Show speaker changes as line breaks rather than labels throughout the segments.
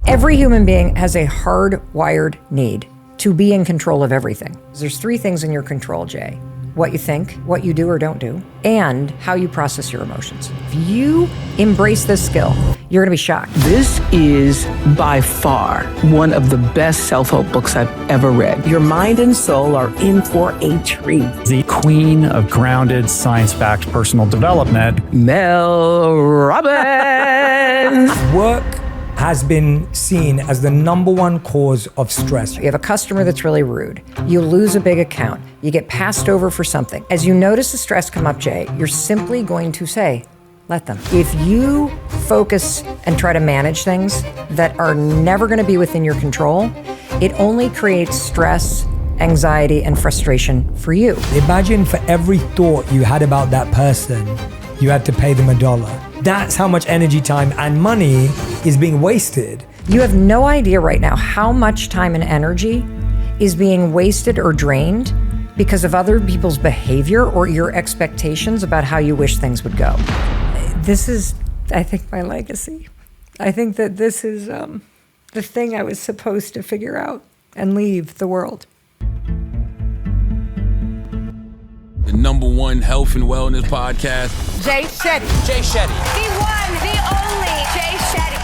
Every human being has a hardwired need to be in control of everything. There's three things in your control, Jay. What you think, what you do or don't do, and how you process your emotions. If you embrace this skill, you're gonna be shocked.
This is by far one of the best self-help books I've ever read. Your mind and soul are in for a treat.
The queen of grounded, science-backed personal development,
Mel Robbins.
Work has been seen as the #1 cause of stress.
You have a customer that's really rude. You lose a big account. You get passed over for something. As you notice the stress come up, Jay, you're simply going to say, let them. If you focus and try to manage things that are never going to be within your control, it only creates stress, anxiety, and frustration for you.
Imagine for every thought you had about that person, you had to pay them $1. That's how much energy, time, and money is being wasted.
You have no idea right now how much time and energy is being wasted or drained because of other people's behavior or your expectations about how you wish things would go. This is, I think, my legacy. I think that this is the thing I was supposed to figure out and leave the world.
The #1 health and wellness podcast.
Jay Shetty.
Jay Shetty.
The one, the only Jay Shetty.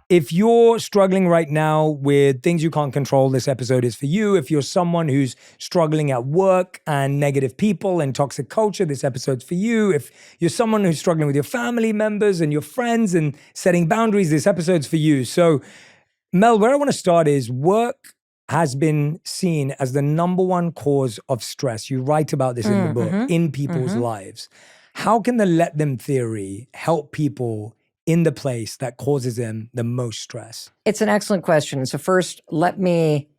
If you're struggling right now with things you can't control, this episode is for you. If you're someone who's struggling at work and negative people and toxic culture, this episode's for you. If you're someone who's struggling with your family members and your friends and setting boundaries, this episode's for you. So, Mel, where I want to start is work has been seen as the #1 cause of stress. You write about this in the book, in people's lives. How can the let them theory help people in the place that causes them the most stress?
It's an excellent question. So first, let me,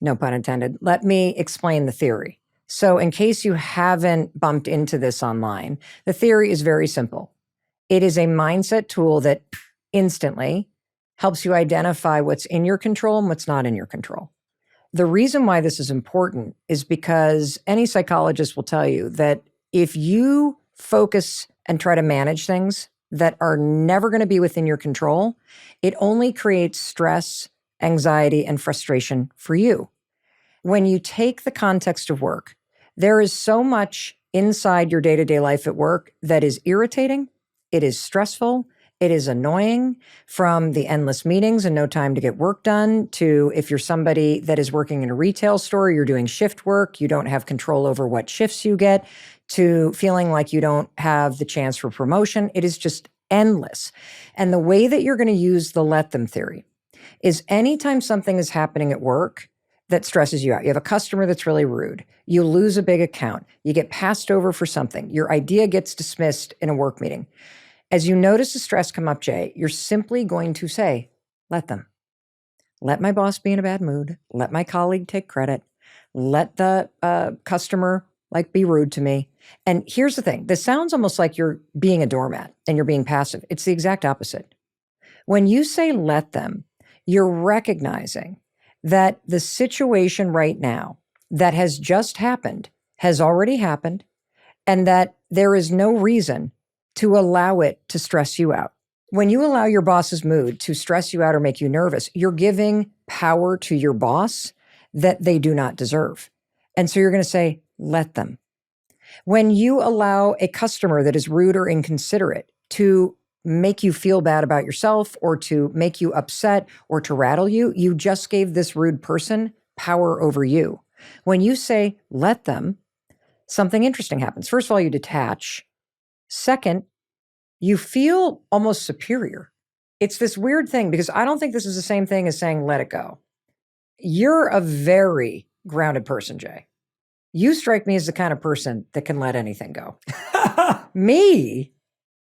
no pun intended, let me explain the theory. So in case you haven't bumped into this online, the theory is very simple. It is a mindset tool that instantly helps you identify what's in your control and what's not in your control. The reason why this is important is because any psychologist will tell you that if you focus and try to manage things that are never going to be within your control, it only creates stress, anxiety, and frustration for you. When you take the context of work, there is so much inside your day-to-day life at work that is irritating, it is stressful, it is annoying, from the endless meetings and no time to get work done, to if you're somebody that is working in a retail store, you're doing shift work, you don't have control over what shifts you get, to feeling like you don't have the chance for promotion. It is just endless. And the way that you're going to use the let them theory is anytime something is happening at work that stresses you out, you have a customer that's really rude, you lose a big account, you get passed over for something, your idea gets dismissed in a work meeting. As you notice the stress come up, Jay, you're simply going to say, let them. Let my boss be in a bad mood. Let my colleague take credit. Let the customer be rude to me. And here's the thing. This sounds almost like you're being a doormat and you're being passive. It's the exact opposite. When you say let them, you're recognizing that the situation right now that has just happened has already happened and that there is no reason to allow it to stress you out. When you allow your boss's mood to stress you out or make you nervous, you're giving power to your boss that they do not deserve. And so you're going to say, let them. When you allow a customer that is rude or inconsiderate to make you feel bad about yourself or to make you upset or to rattle you, you just gave this rude person power over you. When you say, let them, something interesting happens. First of all, you detach. Second, you feel almost superior. It's this weird thing because I don't think this is the same thing as saying, let it go. You're a very grounded person, Jay. You strike me as the kind of person that can let anything go. Me,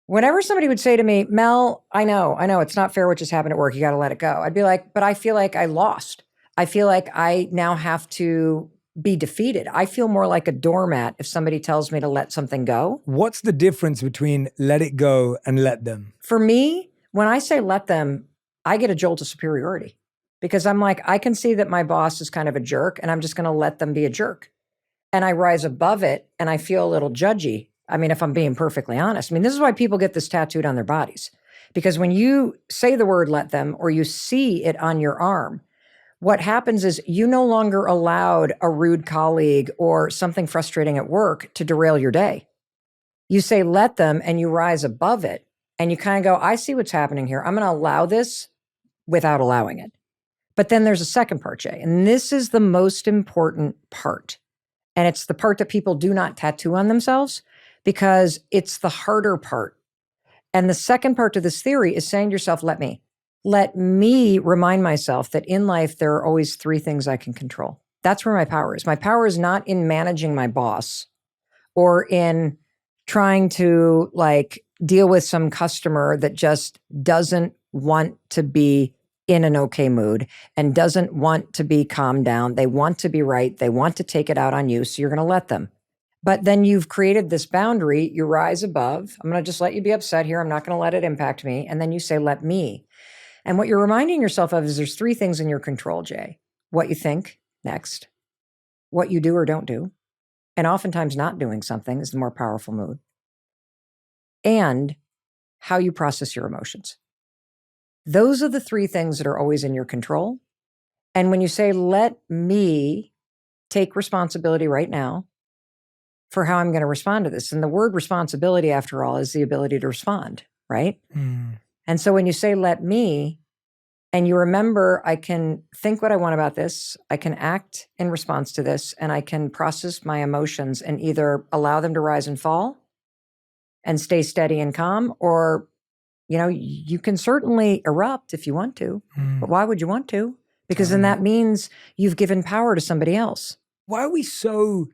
whenever somebody would say to me, Mel, I know, it's not fair what just happened at work. You got to let it go. I'd be like, but I feel like I lost. I feel like I now have to be defeated. I feel more like a doormat if somebody tells me to let something go.
What's the difference between let it go and let them?
For me, when I say let them, I get a jolt of superiority because I'm like, I can see that my boss is kind of a jerk and I'm just going to let them be a jerk. And I rise above it and I feel a little judgy. I mean, if I'm being perfectly honest, this is why people get this tattooed on their bodies. Because when you say the word let them, or you see it on your arm, what happens is you no longer allowed a rude colleague or something frustrating at work to derail your day. You say let them, and you rise above it, and you kind of go, I see what's happening here. I'm going to allow this without allowing it. But then there's a second part, Jay, and this is the most important part. And it's the part that people do not tattoo on themselves because it's the harder part. And the second part to this theory is saying to yourself, let me remind myself that in life, there are always three things I can control. That's where my power is. My power is not in managing my boss or in trying to like deal with some customer that just doesn't want to be in an okay mood and doesn't want to be calmed down. They want to be right. They want to take it out on you. So you're going to let them. But then you've created this boundary. You rise above. I'm going to just let you be upset here. I'm not going to let it impact me. And then you say, let me. And what you're reminding yourself of is there's three things in your control, Jay. What you think, next. What you do or don't do. And oftentimes not doing something is the more powerful mood. And how you process your emotions. Those are the three things that are always in your control. And when you say, let me take responsibility right now for how I'm going to respond to this. And the word responsibility, after all, is the ability to respond, right? And so when you say, let me, and you remember, I can think what I want about this, I can act in response to this, and I can process my emotions and either allow them to rise and fall and stay steady and calm, or, you know, you can certainly erupt if you want to, but why would you want to? Because then that means you've given power to somebody else.
Why are we so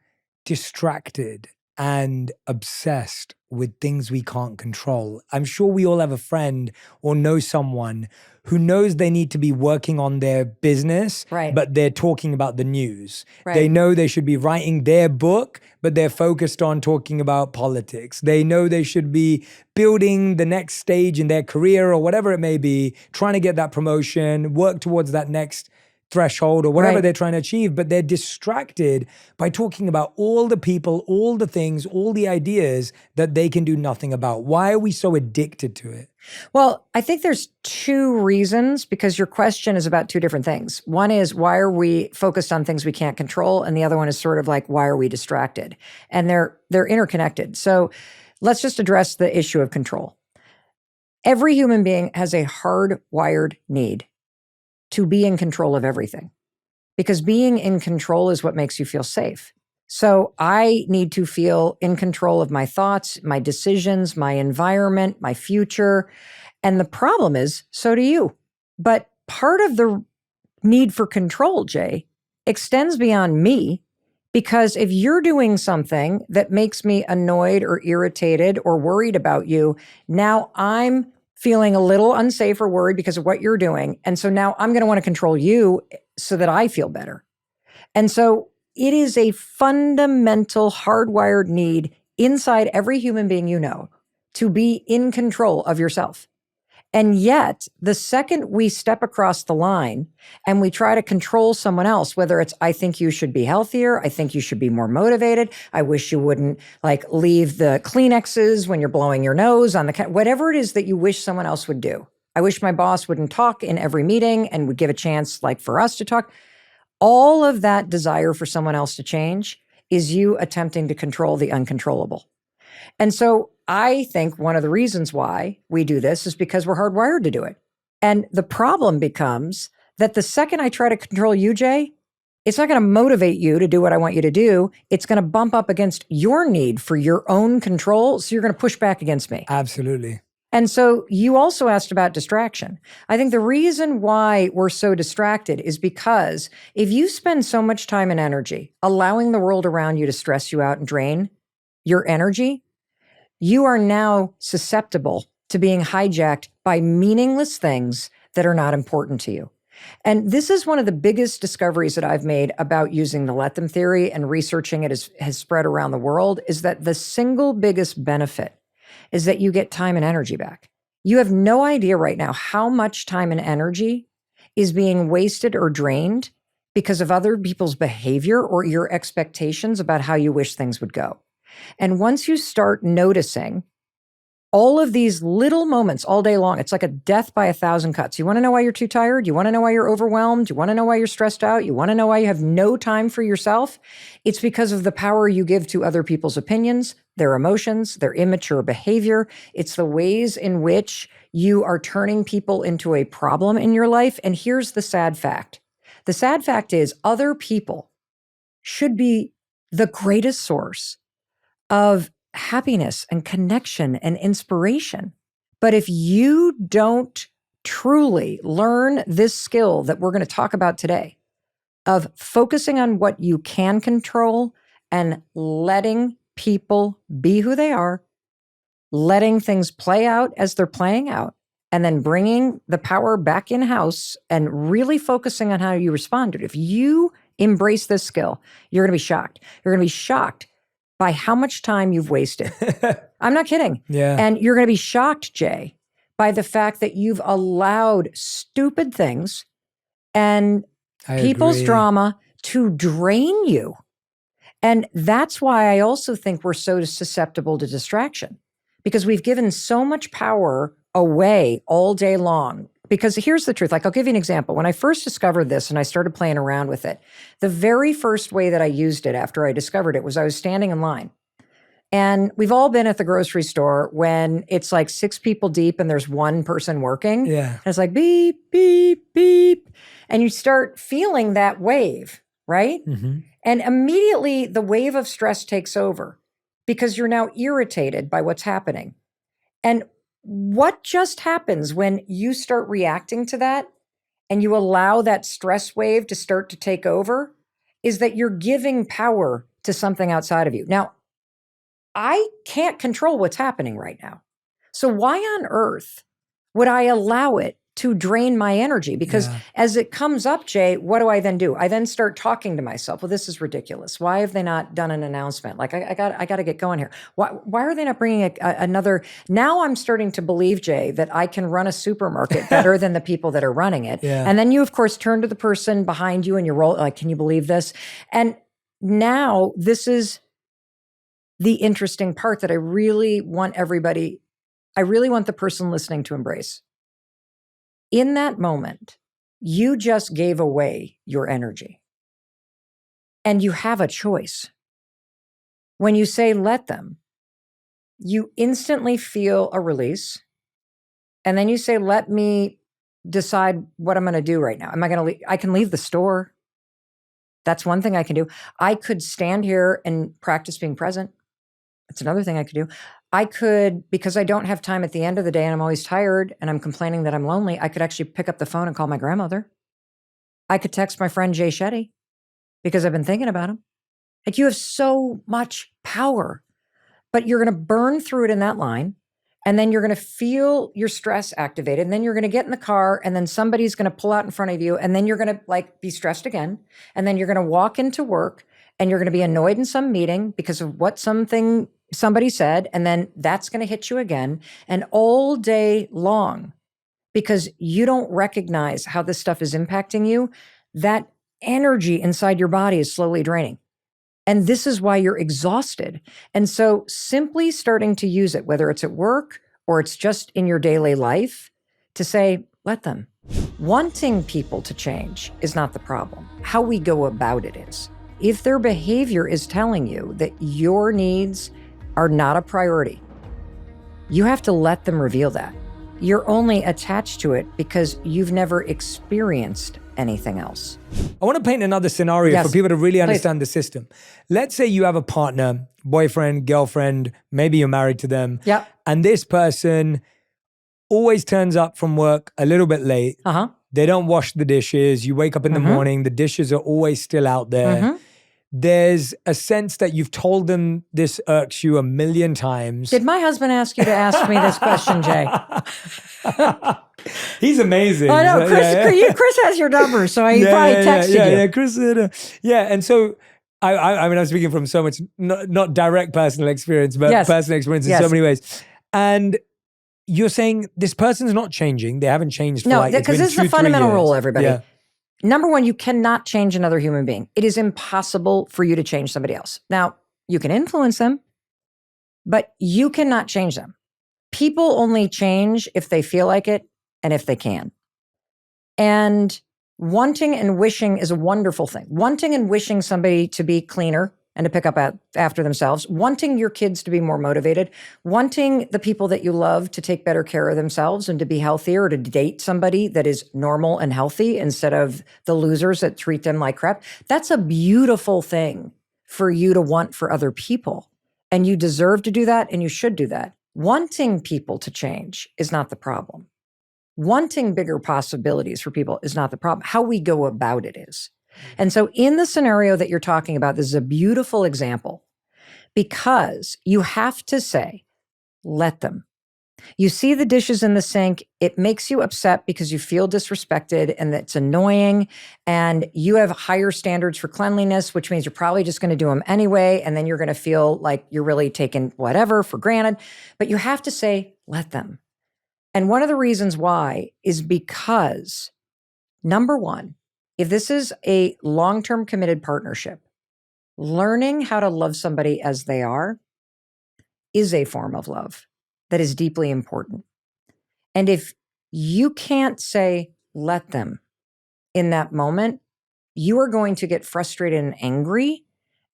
distracted and obsessed with things we can't control? I'm sure we all have a friend or know someone who knows they need to be working on their business,
Right.
but they're talking about the news.
Right.
They know they should be writing their book, but they're focused on talking about politics. They know they should be building the next stage in their career or whatever it may be, trying to get that promotion, work towards that next threshold or whatever
Right.
they're trying to achieve, but they're distracted by talking about all the people, all the things, all the ideas that they can do nothing about. Why are we so addicted to it?
Well, I think there's two reasons, because your question is about two different things. One is, why are we focused on things we can't control? And the other one is sort of like, why are we distracted? And they're interconnected. So let's just address the issue of control. Every human being has a hardwired need to be in control of everything, because being in control is what makes you feel safe. So I need to feel in control of my thoughts, my decisions, my environment, my future. And the problem is, so do you. But part of the need for control, Jay, extends beyond me, because if you're doing something that makes me annoyed or irritated or worried about you, now I'm feeling a little unsafe or worried because of what you're doing. And so now I'm going to want to control you so that I feel better. And so it is a fundamental hardwired need inside every human being you know to be in control of yourself. And yet, the second we step across the line and we try to control someone else, whether it's, I think you should be healthier, I think you should be more motivated, I wish you wouldn't like leave the Kleenexes when you're blowing your nose on the, whatever it is that you wish someone else would do. I wish my boss wouldn't talk in every meeting and would give a chance like for us to talk. All of that desire for someone else to change is you attempting to control the uncontrollable. And so I think one of the reasons why we do this is because we're hardwired to do it. And the problem becomes that the second I try to control you, Jay, it's not going to motivate you to do what I want you to do. It's going to bump up against your need for your own control. So you're going to push back against me.
Absolutely.
And so you also asked about distraction. I think the reason why we're so distracted is because if you spend so much time and energy allowing the world around you to stress you out and drain your energy, you are now susceptible to being hijacked by meaningless things that are not important to you. And this is one of the biggest discoveries that I've made about using the let them theory, and researching it has spread around the world, is that the single biggest benefit is that you get time and energy back. You have no idea right now how much time and energy is being wasted or drained because of other people's behavior or your expectations about how you wish things would go. And once you start noticing all of these little moments all day long. It's like a death by 1,000 cuts. You want to know why you're too tired? You want to know why you're overwhelmed? You want to know why you're stressed out? You want to know why you have no time for yourself? It's because of the power you give to other people's opinions, their emotions, their immature behavior. It's the ways in which you are turning people into a problem in your life. And here's the sad fact. The sad fact is other people should be the greatest source of happiness and connection and inspiration. But if you don't truly learn this skill that we're going to talk about today of focusing on what you can control and letting people be who they are, letting things play out as they're playing out, and then bringing the power back in-house and really focusing on how you respond to it. If you embrace this skill, you're going to be shocked. You're going to be shocked by how much time you've wasted. I'm not kidding.
Yeah.
And you're going to be shocked, Jay, by the fact that you've allowed stupid things and people's drama to drain you. And that's why I also think we're so susceptible to distraction, because we've given so much power away all day long. Because here's the truth. Like, I'll give you an example. When I first discovered this and I started playing around with it, the very first way that I used it after I discovered it was I was standing in line. And we've all been at the grocery store when it's like 6 people deep and there's one person working.
Yeah.
And it's like beep, beep, beep. And you start feeling that wave, right?
Mm-hmm.
And immediately the wave of stress takes over because you're now irritated by what's happening. And what just happens when you start reacting to that and you allow that stress wave to start to take over is that you're giving power to something outside of you. Now, I can't control what's happening right now. So why on earth would I allow it to drain my energy? Because as it comes up, Jay, what do I then do? I then start talking to myself. Well, this is ridiculous. Why have they not done an announcement? Like, I got to get going here. Why are they not bringing another? Now I'm starting to believe, Jay, that I can run a supermarket better than the people that are running it.
Yeah.
And then you, of course, turn to the person behind you and you roll, like, can you believe this? And now this is the interesting part that I really want the person listening to embrace. In that moment, you just gave away your energy. And you have a choice. When you say let them, you instantly feel a release. And then you say, let me decide what I'm going to do right now. Am I going to leave? I can leave the store. That's one thing I can do. I could stand here and practice being present. That's another thing I could do. I could, because I don't have time at the end of the day and I'm always tired and I'm complaining that I'm lonely, I could actually pick up the phone and call my grandmother. I could text my friend Jay Shetty because I've been thinking about him. Like, you have so much power, but you're going to burn through it in that line. And then you're going to feel your stress activated. And then you're going to get in the car and then somebody's going to pull out in front of you. And then you're going to be stressed again. And then you're going to walk into work and you're going to be annoyed in some meeting because of what somebody said, and then that's going to hit you again. And all day long, because you don't recognize how this stuff is impacting you, that energy inside your body is slowly draining. And this is why you're exhausted. And so simply starting to use it, whether it's at work or it's just in your daily life, to say, let them. Wanting people to change is not the problem. How we go about it is. If their behavior is telling you that your needs are not a priority, you have to let them reveal that. You're only attached to it because you've never experienced anything else.
I want to paint another scenario for people to really understand the system. Let's say you have a partner, boyfriend, girlfriend, maybe you're married to them.
Yep.
And this person always turns up from work a little bit late. They don't wash the dishes. You wake up in the morning, the dishes are always still out there. There's a sense that you've told them this irks you 1,000,000 times.
Did my husband ask you to ask me this question, Jay?
He's amazing.
I know, Chris has your number, so he probably texted you.
Yeah, Chris. And so I mean, I'm speaking from so much, not direct personal experience, but personal experience in so many ways. And you're saying this person's not changing. They haven't changed for
because this is the fundamental rule, everybody.
Yeah.
Number one, you cannot change another human being. It is impossible for you to change somebody else. Now, you can influence them, but you cannot change them. People only change if they feel like it and if they can. And wanting and wishing is a wonderful thing. Wanting and wishing somebody to be cleaner and to pick up after themselves, wanting your kids to be more motivated, wanting the people that you love to take better care of themselves and to be healthier, or to date somebody that is normal and healthy instead of the losers that treat them like crap. That's a beautiful thing for you to want for other people. And you deserve to do that, and you should do that. Wanting people to change is not the problem. Wanting bigger possibilities for people is not the problem. How we go about it is. And so in the scenario that you're talking about, this is a beautiful example, because you have to say, let them. You see the dishes in the sink, it makes you upset because you feel disrespected and that's annoying, and you have higher standards for cleanliness, which means you're probably just going to do them anyway, and then you're going to feel like you're really taking whatever for granted. But you have to say, let them. And one of the reasons why is because, number one, if this is a long-term committed partnership, learning how to love somebody as they are is a form of love that is deeply important. And if you can't say, let them in that moment, you are going to get frustrated and angry.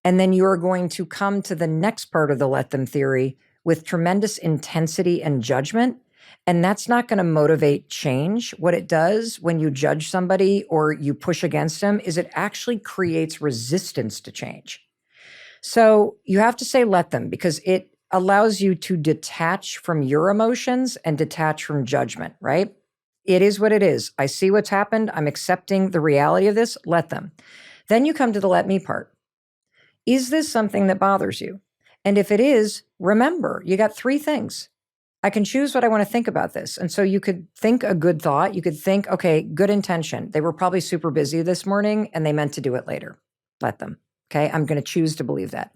And then you are going to come to the next part of the let them theory with tremendous intensity and judgment. And that's not going to motivate change. What it does when you judge somebody or you push against them is it actually creates resistance to change. So you have to say let them, because it allows you to detach from your emotions and detach from judgment, right? It is what it is. I see what's happened. I'm accepting the reality of this. Let them. Then you come to the let me part. Is this something that bothers you? And if it is, remember, you got three things. I can choose what I want to think about this. And so you could think a good thought. You could think, okay, good intention. They were probably super busy this morning and they meant to do it later. Let them. Okay, I'm going to choose to believe that.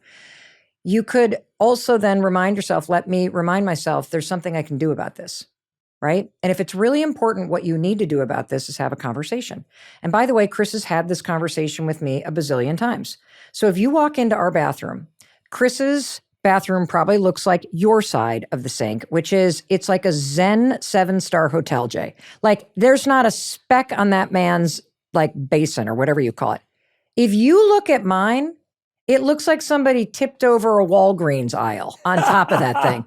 You could also then remind yourself, let me remind myself there's something I can do about this, right? And if it's really important, what you need to do about this is have a conversation. And by the way, Chris has had this conversation with me a bazillion times. So if you walk into our bathroom, Chris's bathroom probably looks like your side of the sink, which is, it's like a Zen 7-star hotel, Jay. Like there's not a speck on that man's like basin or whatever you call it. If you look at mine, it looks like somebody tipped over a Walgreens aisle on top of that thing.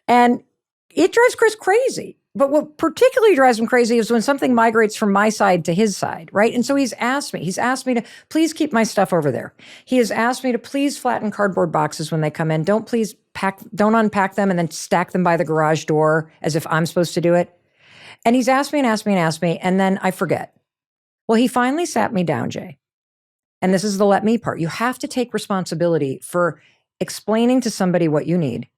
And it drives Chris crazy. But what particularly drives him crazy is when something migrates from my side to his side, right? And so he's asked me to please keep my stuff over there. He has asked me to please flatten cardboard boxes when they come in. Don't unpack them and then stack them by the garage door as if I'm supposed to do it. And he's asked me and asked me and asked me, and then I forget. Well, he finally sat me down, Jay. And this is the let me part. You have to take responsibility for explaining to somebody what you need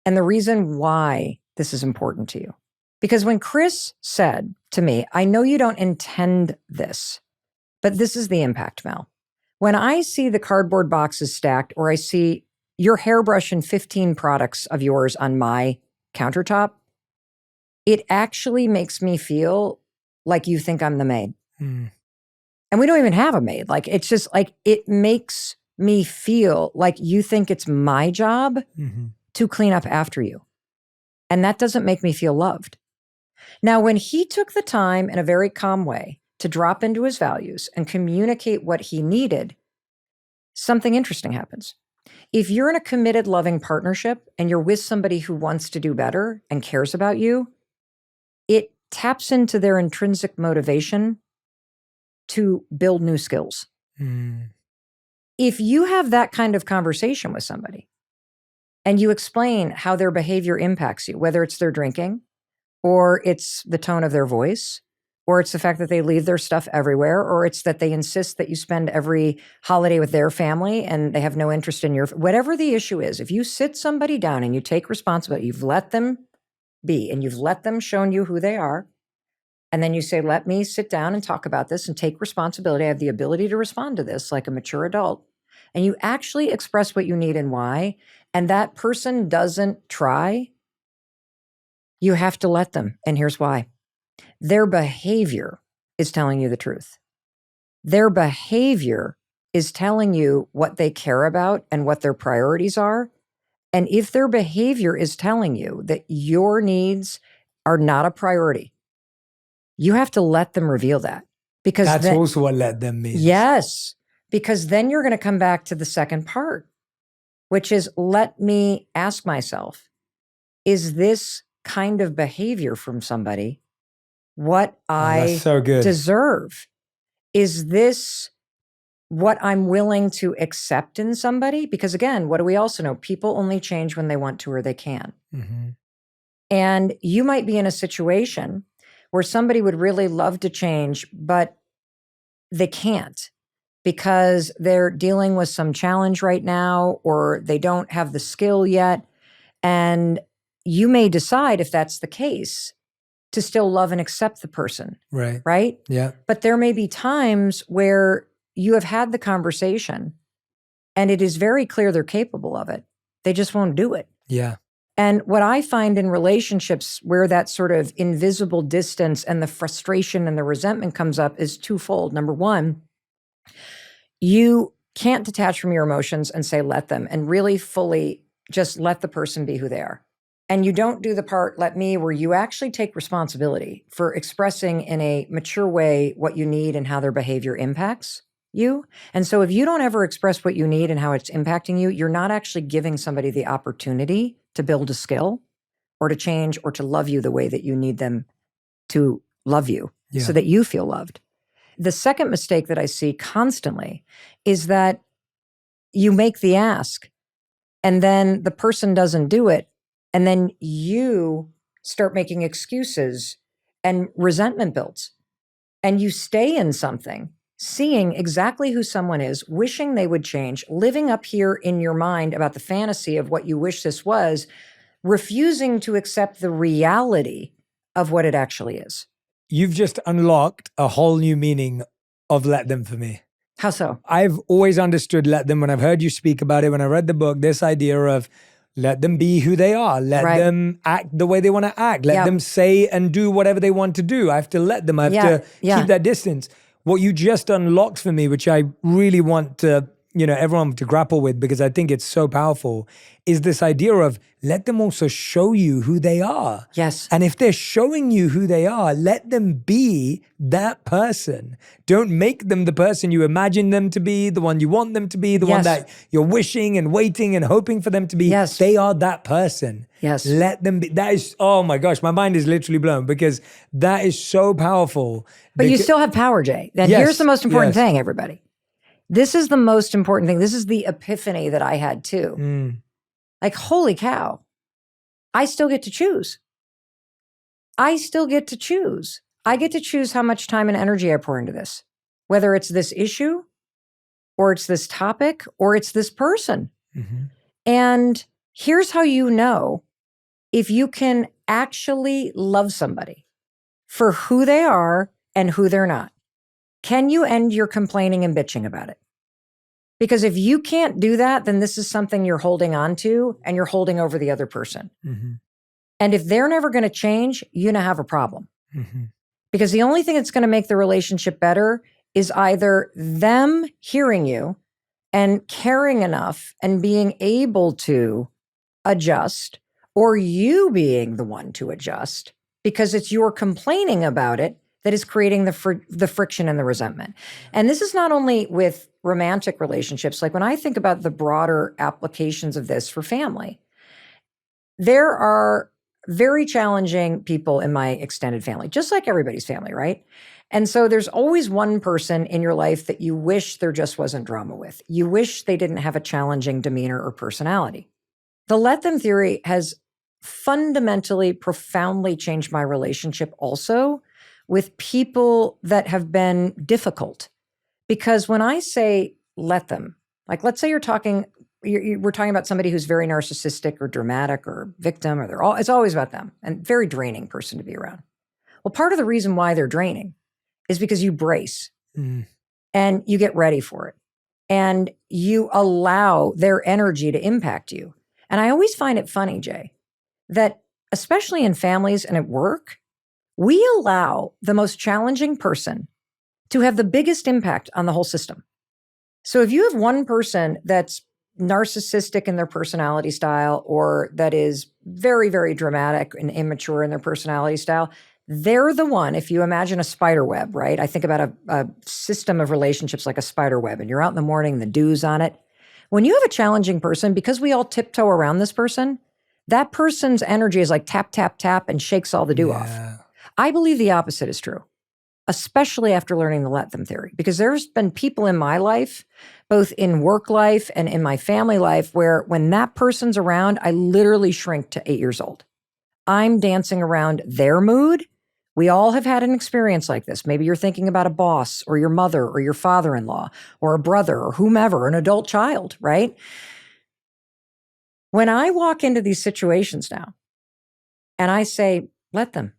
and the reason why this is important to you. Because when Chris said to me, I know you don't intend this, but this is the impact, Mel. When I see the cardboard boxes stacked, or I see your hairbrush and 15 products of yours on my countertop, it actually makes me feel like you think I'm the maid. And we don't even have a maid. Like, it's just like, it makes me feel like you think it's my job to clean up after you. And that doesn't make me feel loved. Now, when he took the time in a very calm way to drop into his values and communicate what he needed, something interesting happens. If you're in a committed, loving partnership and you're with somebody who wants to do better and cares about you, it taps into their intrinsic motivation to build new skills. If you have that kind of conversation with somebody and you explain how their behavior impacts you, whether it's their drinking, or it's the tone of their voice, or it's the fact that they leave their stuff everywhere, or it's that they insist that you spend every holiday with their family and they have no interest in your, whatever the issue is, if you sit somebody down and you take responsibility, you've let them be and you've let them show you who they are, and then you say, let me sit down and talk about this and take responsibility. I have the ability to respond to this like a mature adult. And you actually express what you need and why, and that person doesn't try, you have to let them. And here's why. Their behavior is telling you the truth. Their behavior is telling you what they care about and what their priorities are. And if their behavior is telling you that your needs are not a priority, you have to let them reveal that. Because
That's also what let them means.
Yes, because then you're going to come back to the second part, which is let me ask myself, is this kind of behavior from somebody what I
that's so good.
deserve? Is this what I'm willing to accept in somebody? Because again, what do we also know? People only change when they want to or they can.
Mm-hmm.
And you might be in a situation where somebody would really love to change, but they can't because they're dealing with some challenge right now, or they don't have the skill yet. And you may decide, if that's the case, to still love and accept the person.
Right.
Right?
Yeah.
But there may be times where you have had the conversation and it is very clear they're capable of it. They just won't do it.
Yeah.
And what I find in relationships where that sort of invisible distance and the frustration and the resentment comes up is twofold. Number one, you can't detach from your emotions and say, let them, and really fully just let the person be who they are. And you don't do the part, let me, where you actually take responsibility for expressing in a mature way what you need and how their behavior impacts you. And so if you don't ever express what you need and how it's impacting you, you're not actually giving somebody the opportunity to build a skill or to change or to love you the way that you need them to love you so that you feel loved. The second mistake that I see constantly is that you make the ask and then the person doesn't do it. And then you start making excuses and resentment builds. And you stay in something, seeing exactly who someone is, wishing they would change, living up here in your mind about the fantasy of what you wish this was, refusing to accept the reality of what it actually is.
You've just unlocked a whole new meaning of let them for me.
How so?
I've always understood let them when I've heard you speak about it, when I read the book, this idea of let them be who they are. Let them act the way they want to act. Let them say and do whatever they want to do. I have to let them. I have to keep that distance. What you just unlocked for me, which I really want to, everyone to grapple with because I think it's so powerful, is this idea of let them also show you who they are.
Yes.
And if they're showing you who they are, let them be that person. Don't make them the person you imagine them to be, the one you want them to be, the one that you're wishing and waiting and hoping for them to be.
Yes.
They are that person.
Yes.
Let them be. That is, oh my gosh, my mind is literally blown because that is so powerful.
But you still have power, Jay. And here's the most important thing, everybody. This is the most important thing. This is the epiphany that I had too. Like, holy cow, I still get to choose. I still get to choose. I get to choose how much time and energy I pour into this, whether it's this issue or it's this topic or it's this person. And here's how you know if you can actually love somebody for who they are and who they're not. Can you end your complaining and bitching about it? Because if you can't do that, then this is something you're holding on to and you're holding over the other person. And if they're never going to change, you're going to have a problem. Because the only thing that's going to make the relationship better is either them hearing you and caring enough and being able to adjust, or you being the one to adjust because it's your complaining about it that is creating the friction and the resentment. And this is not only with romantic relationships. Like when I think about the broader applications of this for family, there are very challenging people in my extended family, just like everybody's family, right? And so there's always one person in your life that you wish there just wasn't drama with. You wish they didn't have a challenging demeanor or personality. The let them theory has fundamentally, profoundly changed my relationship also with people that have been difficult. Because when I say let them, like let's say we're talking about somebody who's very narcissistic or dramatic or victim, or it's always about them and very draining person to be around. Well, part of the reason why they're draining is because you brace and you get ready for it and you allow their energy to impact you. And I always find it funny, Jay, that especially in families and at work, we allow the most challenging person to have the biggest impact on the whole system. So if you have one person that's narcissistic in their personality style or that is very, very dramatic and immature in their personality style, they're the one, if you imagine a spider web, right? I think about a system of relationships like a spider web, and you're out in the morning, the dew's on it. When you have a challenging person, because we all tiptoe around this person, that person's energy is like tap, tap, tap and shakes all the dew off. I believe the opposite is true, especially after learning the let them theory, because there's been people in my life, both in work life and in my family life, where when that person's around, I literally shrink to 8 years old. I'm dancing around their mood. We all have had an experience like this. Maybe you're thinking about a boss or your mother or your father-in-law or a brother or whomever, an adult child, right? When I walk into these situations now and I say, let them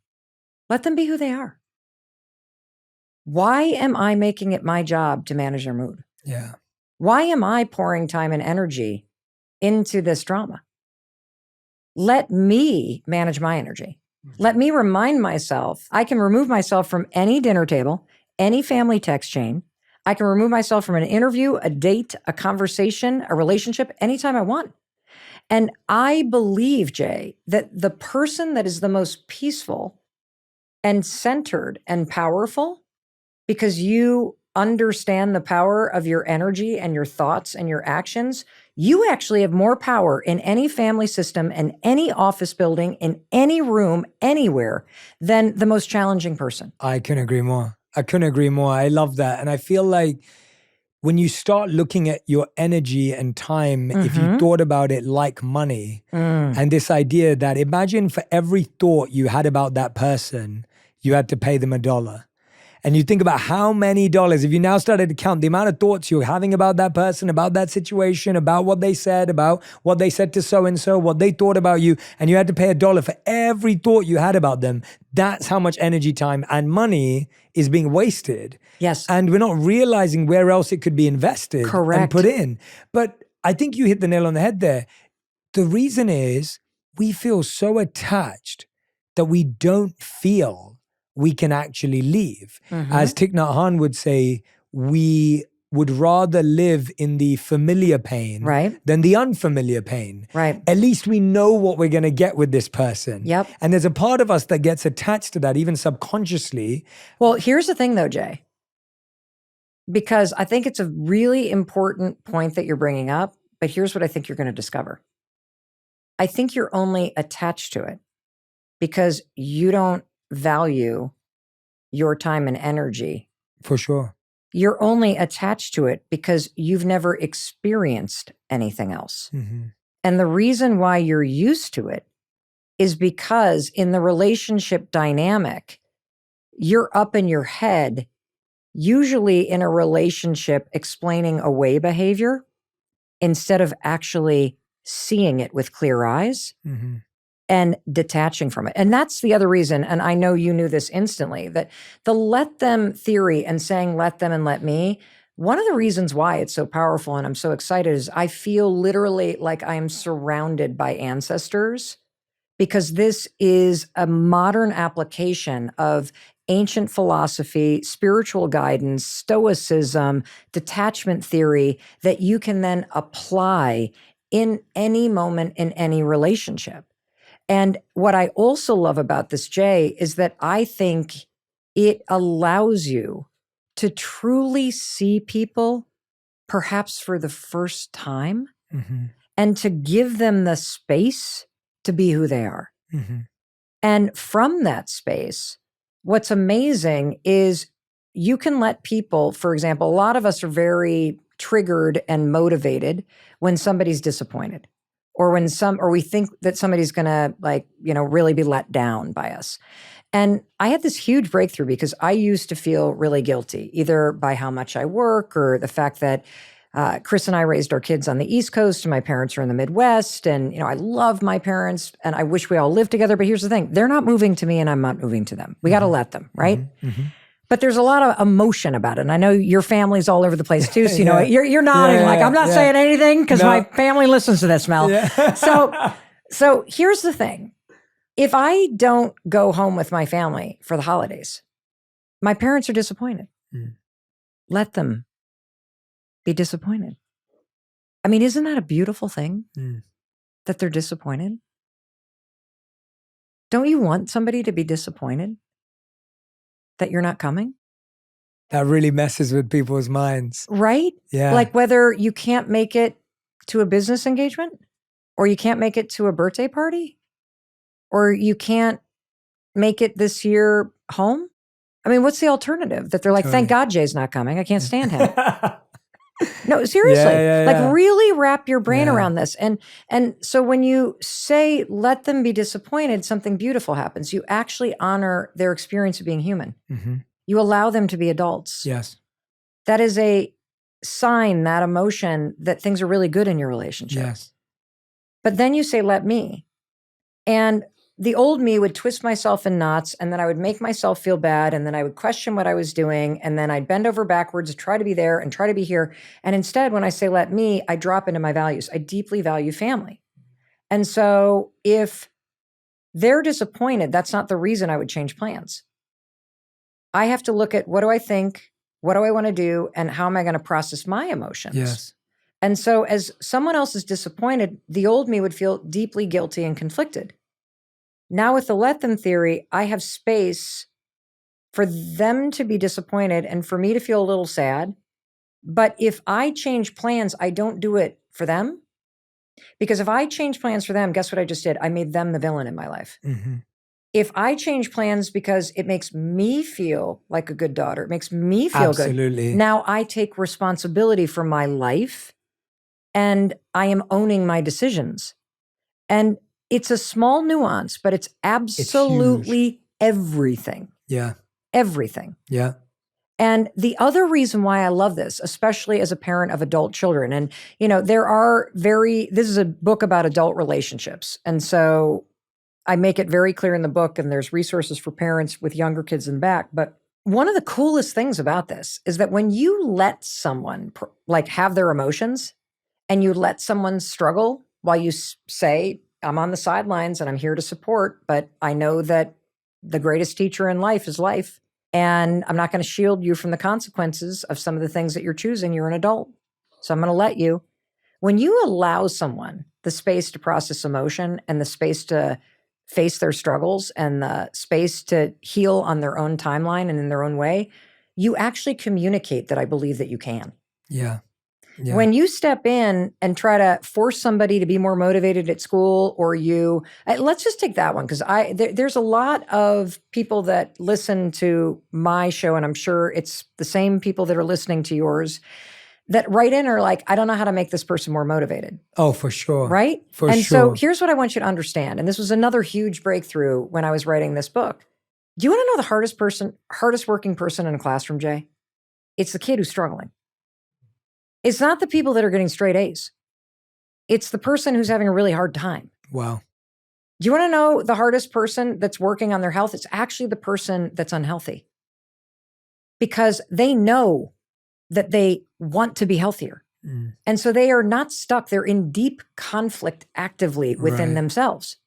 be who they are. Why am I making it my job to manage their mood?
Yeah.
Why am I pouring time and energy into this drama? Let me manage my energy. Let me remind myself, I can remove myself from any dinner table, any family text chain. I can remove myself from an interview, a date, a conversation, a relationship, anytime I want. And I believe, Jay, that the person that is the most peaceful and centered and powerful, because you understand the power of your energy and your thoughts and your actions, you actually have more power in any family system and any office building, in any room, anywhere, than the most challenging person.
I couldn't agree more. I love that. And I feel like when you start looking at your energy and time, if you thought about it like money, and this idea that imagine for every thought you had about that person, you had to pay them $1. And you think about how many dollars, if you now started to count the amount of thoughts you're having about that person, about that situation, about what they said to so-and-so, what they thought about you, and you had to pay $1 for every thought you had about them, that's how much energy, time, and money is being wasted.
Yes.
And we're not realizing where else it could be invested and put in. But I think you hit the nail on the head there. The reason is we feel so attached that we don't feel we can actually leave. As Thich Nhat Hanh would say, we would rather live in the familiar pain than the unfamiliar pain.
Right.
At least we know what we're going to get with this person.
Yep.
And there's a part of us that gets attached to that, even subconsciously.
Well, here's the thing though, Jay, because I think it's a really important point that you're bringing up, but here's what I think you're going to discover. I think you're only attached to it because you don't value your time and energy.
For sure.
You're only attached to it because you've never experienced anything else. And the reason why you're used to it is because in the relationship dynamic, you're up in your head, usually in a relationship explaining away behavior instead of actually seeing it with clear eyes. And detaching from it. And that's the other reason, and I know you knew this instantly, that the let them theory and saying let them and let me, one of the reasons why it's so powerful and I'm so excited is I feel literally like I am surrounded by ancestors, because this is a modern application of ancient philosophy, spiritual guidance, stoicism, detachment theory that you can then apply in any moment in any relationship. And what I also love about this, Jay, is that I think it allows you to truly see people perhaps for the first time and to give them the space to be who they are. And from that space, what's amazing is you can let people, for example, a lot of us are very triggered and motivated when somebody's disappointed. Or we think that somebody's gonna really be let down by us. And I had this huge breakthrough because I used to feel really guilty, either by how much I work or the fact that Chris and I raised our kids on the East Coast and my parents are in the Midwest. And, I love my parents and I wish we all lived together. But here's the thing, they're not moving to me and I'm not moving to them. We got to let them, right? But there's a lot of emotion about it. And I know your family's all over the place too. So, you're nodding I'm not saying anything because my family listens to this, Mel. So here's the thing. If I don't go home with my family for the holidays, my parents are disappointed. Let them be disappointed. I mean, isn't that a beautiful thing
Mm.
that they're disappointed? Don't you want somebody to be disappointed that you're not coming?
That really messes with people's minds.
Right?
Yeah.
Like whether you can't make it to a business engagement or you can't make it to a birthday party or you can't make it this year home. I mean, what's the alternative? That they're like, thank God Jay's not coming. I can't stand him. No, seriously. Like really wrap your brain around this. And so when you say, let them be disappointed, something beautiful happens. You actually honor their experience of being human.
Mm-hmm.
You allow them to be adults.
Yes.
That is a sign, that emotion, that things are really good in your relationship.
Yes.
But then you say, let me. And the old me would twist myself in knots, and then I would make myself feel bad, and then I would question what I was doing, and then I'd bend over backwards to try to be there and try to be here. And instead, when I say let me, I drop into my values. I deeply value family. And so if they're disappointed, that's not the reason I would change plans. I have to look at what do I think, what do I want to do, and how am I going to process my emotions?
Yes.
And so as someone else is disappointed, the old me would feel deeply guilty and conflicted. Now with the let them theory, I have space for them to be disappointed and for me to feel a little sad. But if I change plans, I don't do it for them. Because if I change plans for them, guess what I just did? I made them the villain in my life.
Mm-hmm.
If I change plans because it makes me feel like a good daughter, it makes me feel
Absolutely.
good. Now I take responsibility for my life and I am owning my decisions. And it's a small nuance, but it's absolutely everything.
Yeah.
Everything.
Yeah.
And the other reason why I love this, especially as a parent of adult children, and this is a book about adult relationships. And so I make it very clear in the book, and there's resources for parents with younger kids in back. But one of the coolest things about this is that when you let someone have their emotions and you let someone struggle while you say, I'm on the sidelines and I'm here to support, but I know that the greatest teacher in life is life. And I'm not going to shield you from the consequences of some of the things that you're choosing. You're an adult. So I'm going to let you. When you allow someone the space to process emotion and the space to face their struggles and the space to heal on their own timeline and in their own way, you actually communicate that I believe that you can.
Yeah. Yeah.
When you step in and try to force somebody to be more motivated at school, or let's just take that one, because there's a lot of people that listen to my show, and I'm sure it's the same people that are listening to yours that write in are like, I don't know how to make this person more motivated.
Oh, for sure.
Right?
For
and
sure.
so here's what I want you to understand, and this was another huge breakthrough when I was writing this book. Do you want to know the hardest working person in a classroom, Jay? It's the kid who's struggling. It's not the people that are getting straight A's. It's the person who's having a really hard time.
Wow.
Do you want to know the hardest person that's working on their health? It's actually the person that's unhealthy. Because they know that they want to be healthier.
Mm.
And so they are not stuck. They're in deep conflict actively within themselves.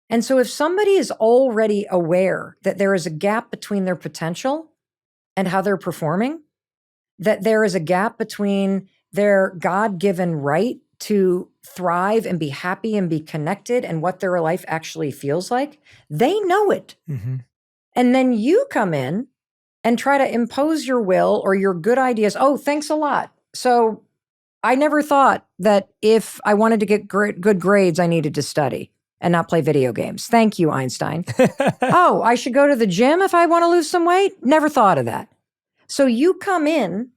And so if somebody is already aware that there is a gap between their potential and how they're performing, that there is a gap between their God-given right to thrive and be happy and be connected and what their life actually feels like, they know it.
Mm-hmm.
And then you come in and try to impose your will or your good ideas. Oh, thanks a lot. So I never thought that if I wanted to get good grades, I needed to study and not play video games. Thank you, Einstein. Oh, I should go to the gym if I want to lose some weight? Never thought of that. So you come in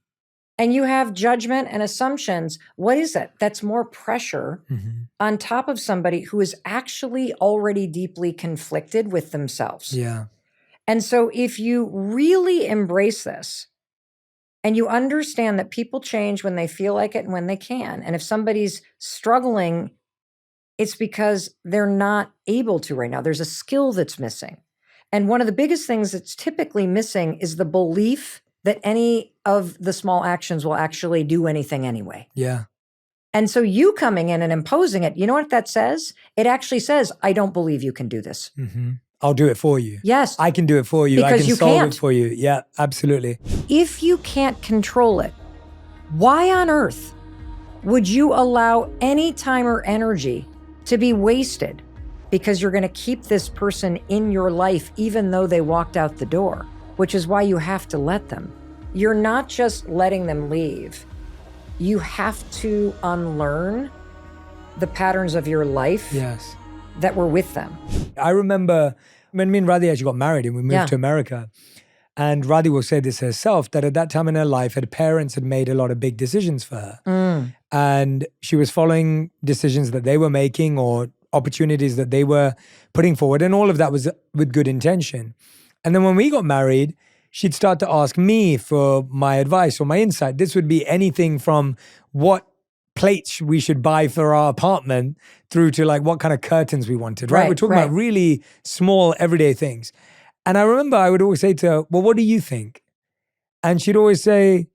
and you have judgment and assumptions. What is that? That's more pressure on top of somebody who is actually already deeply conflicted with themselves.
Yeah.
And so if you really embrace this and you understand that people change when they feel like it and when they can, and if somebody's struggling, it's because they're not able to right now. There's a skill that's missing. And one of the biggest things that's typically missing is the belief that any of the small actions will actually do anything anyway.
Yeah.
And so you coming in and imposing it, you know what that says? It actually says, I don't believe you can do this.
Mm-hmm. I'll do it for you.
Yes.
I can do it for you.
Because
I can
you
solve
can't.
it for you. Yeah, absolutely.
If you can't control it, why on earth Would you allow any time or energy to be wasted because you're going to keep this person in your life even though they walked out the door, which is why you have to let them. You're not just letting them leave. You have to unlearn the patterns of your life that were with them.
I remember when me and Radhi actually got married and we moved to America, and Radhi will say this herself, that at that time in her life, her parents had made a lot of big decisions for her. And she was following decisions that they were making or opportunities that they were putting forward. And all of that was with good intention. And then when we got married, she'd start to ask me for my advice or my insight. This would be anything from what plates we should buy for our apartment through to like what kind of curtains we wanted, right? We're talking about really small everyday things. And I remember I would always say to her, well, what do you think? And she'd always say,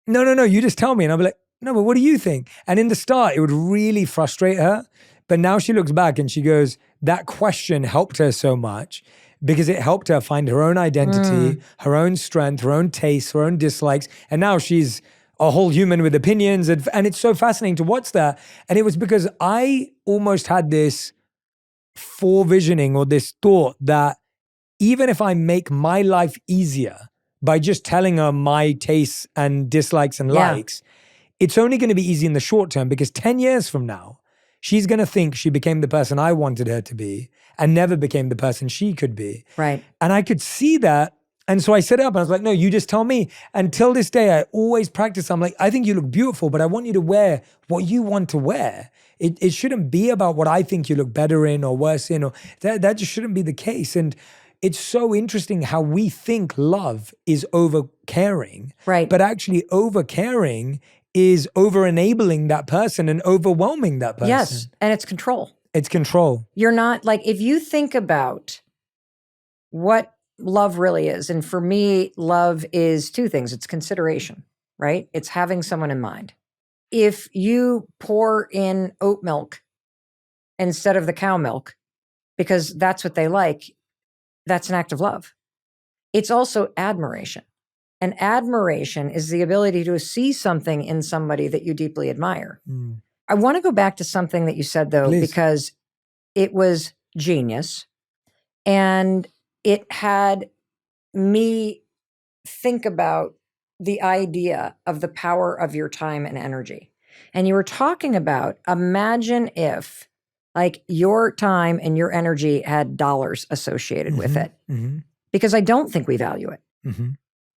no, you just tell me. And I'd be like, no, but what do you think? And in the start, it would really frustrate her. But now she looks back and she goes, that question helped her so much because it helped her find her own identity, her own strength, her own tastes, her own dislikes. And now she's a whole human with opinions. And it's so fascinating to watch that. And it was because I almost had this forevisioning or this thought that even if I make my life easier by just telling her my tastes and dislikes and likes, it's only going to be easy in the short term because 10 years from now, she's going to think she became the person I wanted her to be and never became the person she could be.
Right.
And I could see that. And so I set up and I was like, no, you just tell me. Until this day, I always practice. I'm like, I think you look beautiful, but I want you to wear what you want to wear. It shouldn't be about what I think you look better in or worse in, or that just shouldn't be the case. And it's so interesting how we think love is over caring.
Right.
But actually over caring is over enabling that person and overwhelming that person.
Yes. And it's control.
It's control.
You're not like, if you think about what love really is, and for me, love is two things. It's consideration, right? It's having someone in mind. If you pour in oat milk instead of the cow milk, because that's what they like, that's an act of love. It's also admiration. And admiration is the ability to see something in somebody that you deeply admire. I want to go back to something that you said, though, because it was genius. And it had me think about the idea of the power of your time and energy. And you were talking about, imagine if like your time and your energy had dollars associated with it, because I don't think we value it.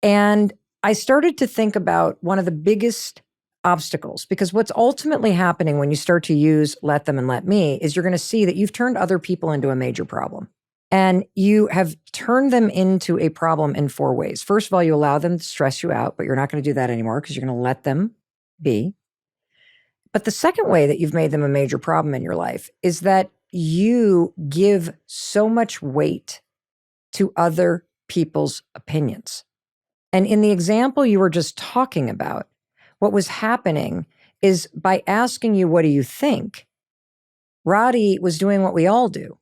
And I started to think about one of the biggest obstacles, because what's ultimately happening when you start to use let them and let me is you're going to see that you've turned other people into a major problem. And you have turned them into a problem in four ways. First of all, you allow them to stress you out, but you're not going to do that anymore because you're going to let them be. But the second way that you've made them a major problem in your life is that you give so much weight to other people's opinions. And in the example you were just talking about, what was happening is by asking you, what do you think? Roddy was doing what we all do,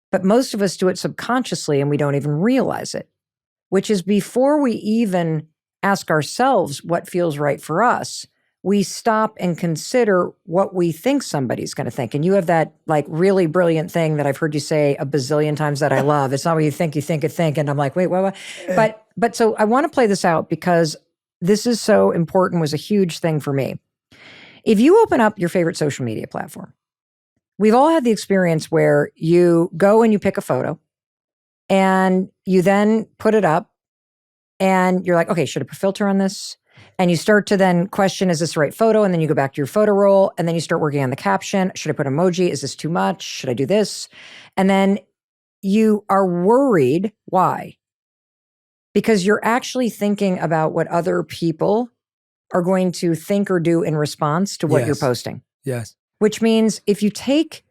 but most of us do it subconsciously and we don't even realize it, which is before we even ask ourselves what feels right for us, we stop and consider what we think somebody's going to think. And you have that like really brilliant thing that I've heard you say a bazillion times that I love. It's not what you think a think. And I'm like, wait, what? But so I want to play this out because this is so important, was a huge thing for me. If you open up your favorite social media platform, we've all had the experience where you go and you pick a photo and you then put it up and you're like, okay, should I put a filter on this? And you start to then question, is this the right photo? And then you go back to your photo roll and then you start working on the caption. Should I put emoji? Is this too much? Should I do this? And then you are worried. Why? Because you're actually thinking about what other people are going to think or do in response to what you're posting.
Yes.
Which means if you take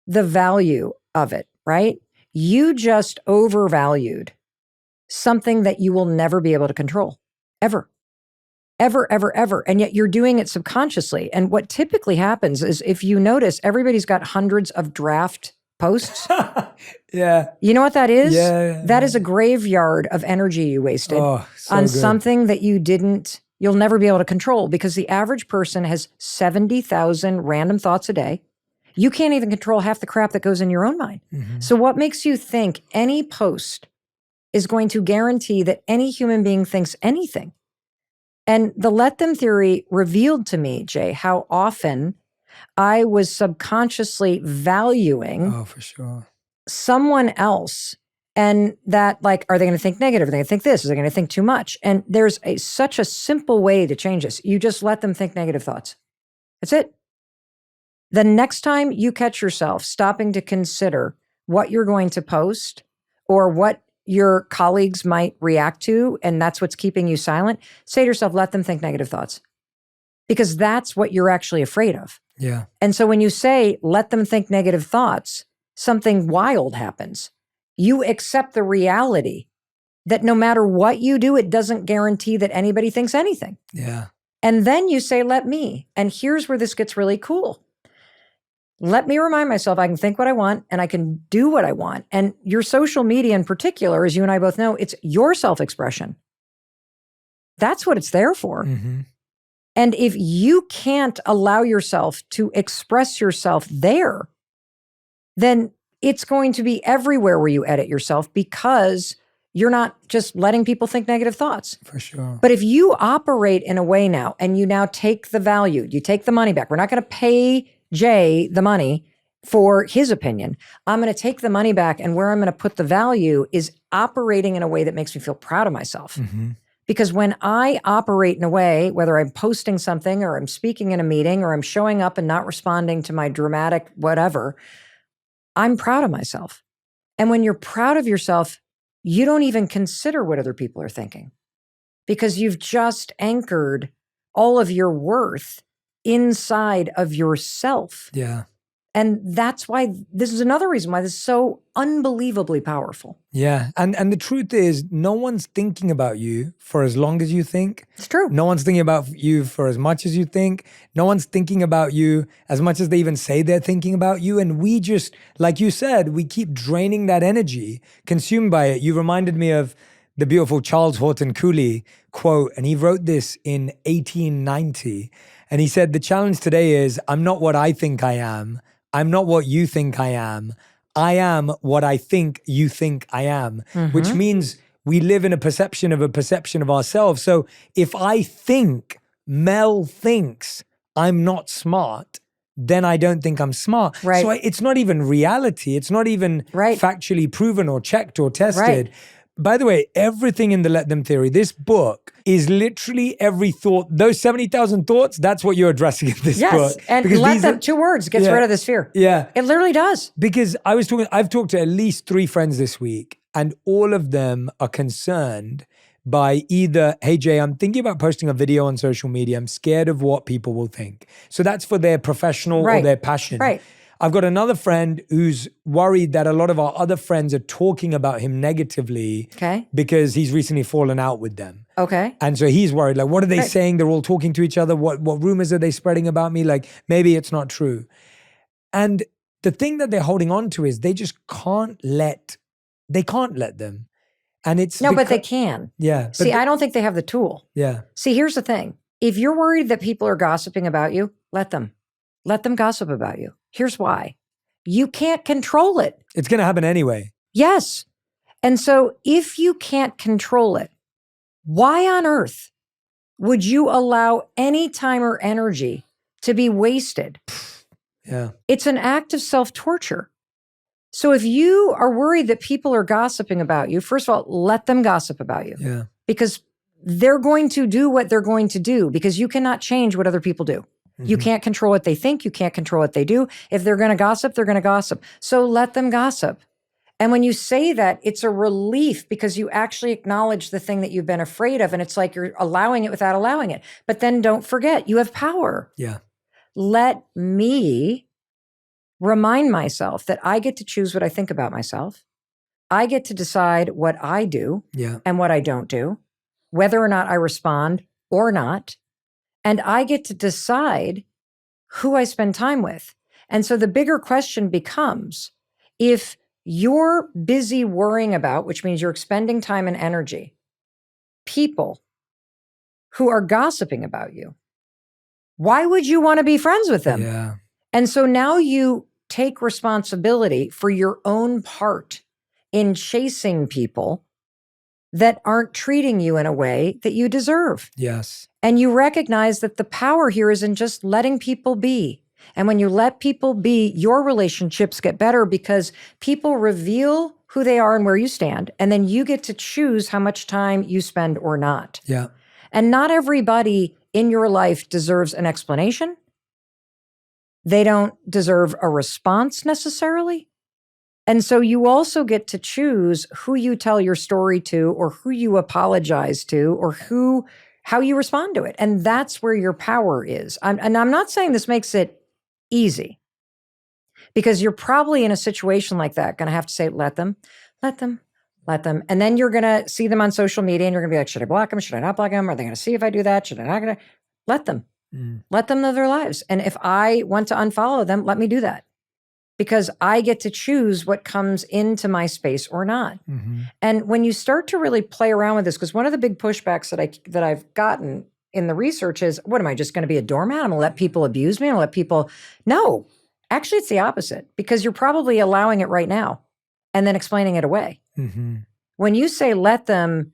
the value of it, right? You just overvalued something that you will never be able to control, ever. Ever, ever, ever. And yet you're doing it subconsciously. And what typically happens is, if you notice, everybody's got hundreds of draft posts.
Yeah.
You know what that is?
Yeah.
That is a graveyard of energy you wasted
Oh, so
on
good.
something that you didn't you'll never be able to control, because the average person has 70,000 random thoughts a day. You can't even control half the crap that goes in your own mind. So what makes you think any post is going to guarantee that any human being thinks anything? And the let them theory revealed to me, Jay, how often I was subconsciously valuing
Oh, for sure.
someone else, and that, like, are they going to think negative? Are they going to think this? Are they going to think too much? And there's such a simple way to change this. You just let them think negative thoughts. That's it. The next time you catch yourself stopping to consider what you're going to post or what your colleagues might react to, and that's what's keeping you silent, say to yourself, let them think negative thoughts. Because that's what you're actually afraid of.
Yeah.
And so when you say, let them think negative thoughts, something wild happens. You accept the reality that no matter what you do, it doesn't guarantee that anybody thinks anything.
Yeah.
And then you say, let me. And here's where this gets really cool. Let me remind myself I can think what I want and I can do what I want. And your social media in particular, as you and I both know, it's your self-expression. That's what it's there for. And if you can't allow yourself to express yourself there, then it's going to be everywhere where you edit yourself, because you're not just letting people think negative thoughts.
For sure.
But if you operate in a way now, and you now take the value, you take the money back. We're not going to pay Jay the money for his opinion. I'm going to take the money back, and where I'm going to put the value is operating in a way that makes me feel proud of myself. Because when I operate in a way, whether I'm posting something or I'm speaking in a meeting or I'm showing up and not responding to my dramatic whatever, I'm proud of myself. And when you're proud of yourself, you don't even consider what other people are thinking, because you've just anchored all of your worth inside of yourself.
Yeah.
And that's why this is another reason why this is so unbelievably powerful.
Yeah. And the truth is, no one's thinking about you for as long as you think.
It's true.
No one's thinking about you for as much as you think. No one's thinking about you as much as they even say they're thinking about you. And we just, like you said, we keep draining that energy, consumed by it. You reminded me of the beautiful Charles Horton Cooley quote, and he wrote this in 1890. And he said, the challenge today is, I'm not what I think I am. I'm not what you think I am. I am what I think you think I am, which means we live in a perception of ourselves. So if I think Mel thinks I'm not smart, then I don't think I'm smart.
Right.
So it's not even reality. It's not even factually proven or checked or tested.
Right.
By the way, everything in the Let Them theory, this book is literally every thought. Those 70,000 thoughts, that's what you're addressing in this book.
Yes, and
Because
let
these
them,
are-
2 words, gets rid of this fear.
Yeah.
It literally does.
Because I've talked to at least 3 friends this week, and all of them are concerned by either, hey Jay, I'm thinking about posting a video on social media. I'm scared of what people will think. So that's for their professional or their passion.
Right.
I've got another friend who's worried that a lot of our other friends are talking about him negatively because he's recently fallen out with them.
Okay.
And so he's worried, like, what are they saying? They're all talking to each other. What rumors are they spreading about me? Like, maybe it's not true. And the thing that they're holding on to is they just can't let them. And it's
but they can.
Yeah.
See, I don't think they have the tool.
Yeah.
See, here's the thing. If you're worried that people are gossiping about you, let them. Let them gossip about you. Here's why. You can't control it.
It's going to happen anyway.
Yes. And so if you can't control it, why on earth would you allow any time or energy to be wasted?
Yeah.
It's an act of self-torture. So if you are worried that people are gossiping about you, first of all, let them gossip about you.
Yeah.
Because they're going to do what they're going to do, because you cannot change what other people do. You can't control what they think. You can't control what they do. If they're going to gossip, they're going to gossip. So let them gossip. And when you say that, it's a relief, because you actually acknowledge the thing that you've been afraid of. And it's like you're allowing it without allowing it. But then don't forget, you have power.
Yeah.
Let me remind myself that I get to choose what I think about myself. I get to decide what I do and what I don't do, whether or not I respond or not. And I get to decide who I spend time with. And so the bigger question becomes, if you're busy worrying about, which means you're expending time and energy, people who are gossiping about you. Why would you want to be friends with them?
Yeah.
And so now you take responsibility for your own part in chasing people that aren't treating you in a way that you deserve.
Yes.
And you recognize that the power here is in just letting people be. And when you let people be, your relationships get better because people reveal who they are and where you stand. And then you get to choose how much time you spend or not.
Yeah.
And not everybody in your life deserves an explanation. They don't deserve a response necessarily. And so you also get to choose who you tell your story to or who you apologize to or how you respond to it. And that's where your power is. And I'm not saying this makes it easy, because you're probably in a situation like that going to have to say, let them. And then you're going to see them on social media and you're going to be like, should I block them? Should I not block them? Are they going to see if I do that? Should I not going to? Let them. Let them live their lives. And if I want to unfollow them, let me do that. Because I get to choose what comes into my space or not.
Mm-hmm.
And when you start to really play around with this, because one of the big pushbacks that I've gotten in the research is, what am I just going to be a doormat? I'm going to let people abuse me? I'm going to let people? No, actually it's the opposite, because you're probably allowing it right now and then explaining it away.
Mm-hmm.
When you say let them,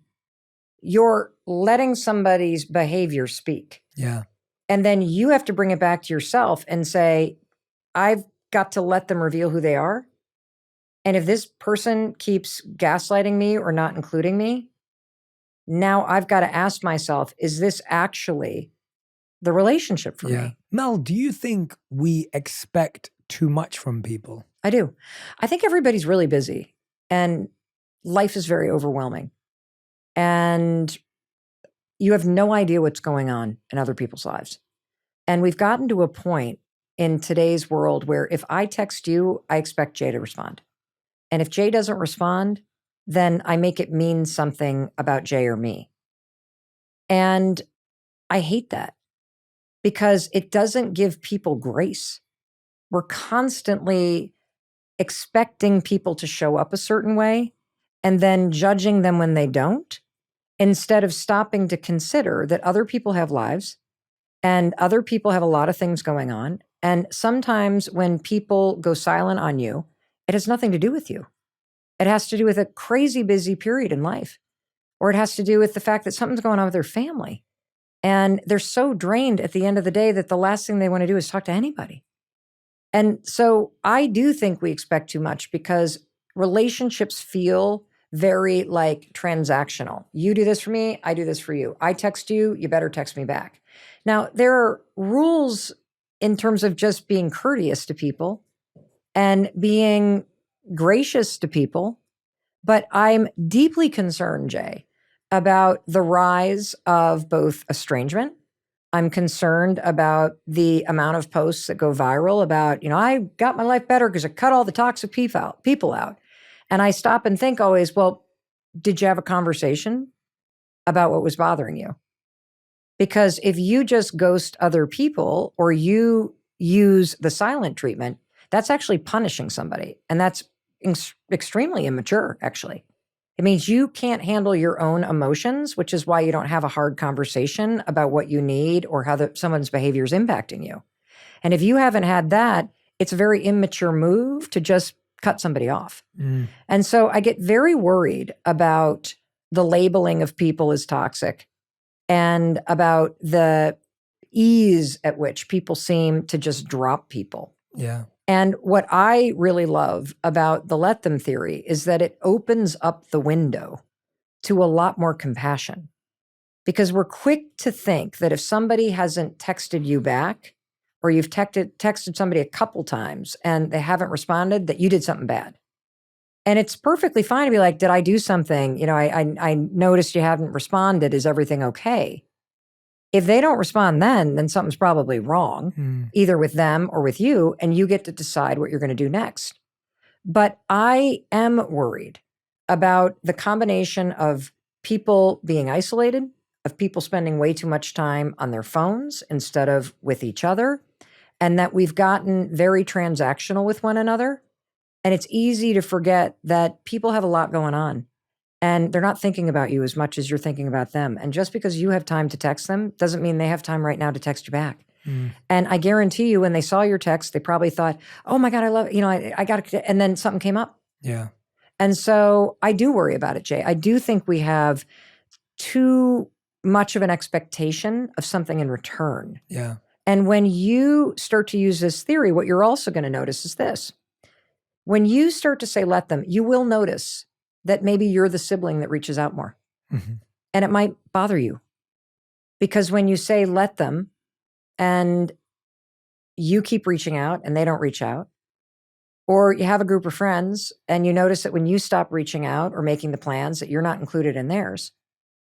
you're letting somebody's behavior speak.
Yeah.
And then you have to bring it back to yourself and say, I've got to let them reveal who they are. And if this person keeps gaslighting me or not including me, now I've got to ask myself, is this actually the relationship for me?
Mel, do you think we expect too much from people?
I do. I think everybody's really busy and life is very overwhelming. And you have no idea what's going on in other people's lives. And we've gotten to a point in today's world where if I text you, I expect Jay to respond. And if Jay doesn't respond, then I make it mean something about Jay or me. And I hate that because it doesn't give people grace. We're constantly expecting people to show up a certain way and then judging them when they don't, instead of stopping to consider that other people have lives and other people have a lot of things going on. And sometimes when people go silent on you, it has nothing to do with you. It has to do with a crazy busy period in life, or it has to do with the fact that something's going on with their family. And they're so drained at the end of the day that the last thing they want to do is talk to anybody. And so I do think we expect too much because relationships feel very like transactional. You do this for me, I do this for you. I text you, you better text me back. Now, there are rules in terms of just being courteous to people and being gracious to people. But I'm deeply concerned, Jay, about the rise of both estrangement. I'm concerned about the amount of posts that go viral about, I got my life better because I cut all the toxic people out. And I stop and think always, well, did you have a conversation about what was bothering you? Because if you just ghost other people or you use the silent treatment, that's actually punishing somebody. And that's extremely immature, actually. It means you can't handle your own emotions, which is why you don't have a hard conversation about what you need or how someone's behavior is impacting you. And if you haven't had that, it's a very immature move to just cut somebody off. And so I get very worried about the labeling of people as toxic and about the ease at which people seem to just drop people.
Yeah.
And what I really love about the let them theory is that it opens up the window to a lot more compassion, because we're quick to think that if somebody hasn't texted you back, or you've texted somebody a couple times and they haven't responded, that you did something bad. And it's perfectly fine to be like, did I do something? I noticed you haven't responded. Is everything okay? If they don't respond then something's probably wrong, either with them or with you, and you get to decide what you're going to do next. But I am worried about the combination of people being isolated, of people spending way too much time on their phones instead of with each other, and that we've gotten very transactional with one another. And it's easy to forget that people have a lot going on. and they're not thinking about you as much as you're thinking about them. And just because you have time to text them doesn't mean they have time right now to text you back. And I guarantee you, when they saw your text, they probably thought, oh my God, I love it. I got to, and then something came up.
Yeah.
And so I do worry about it, Jay. I do think we have too much of an expectation of something in return.
Yeah.
And when you start to use this theory, what you're also going to notice is this. When you start to say, let them, you will notice that maybe you're the sibling that reaches out more. And it might bother you. Because when you say, let them, and you keep reaching out and they don't reach out, or you have a group of friends and you notice that when you stop reaching out or making the plans that you're not included in theirs,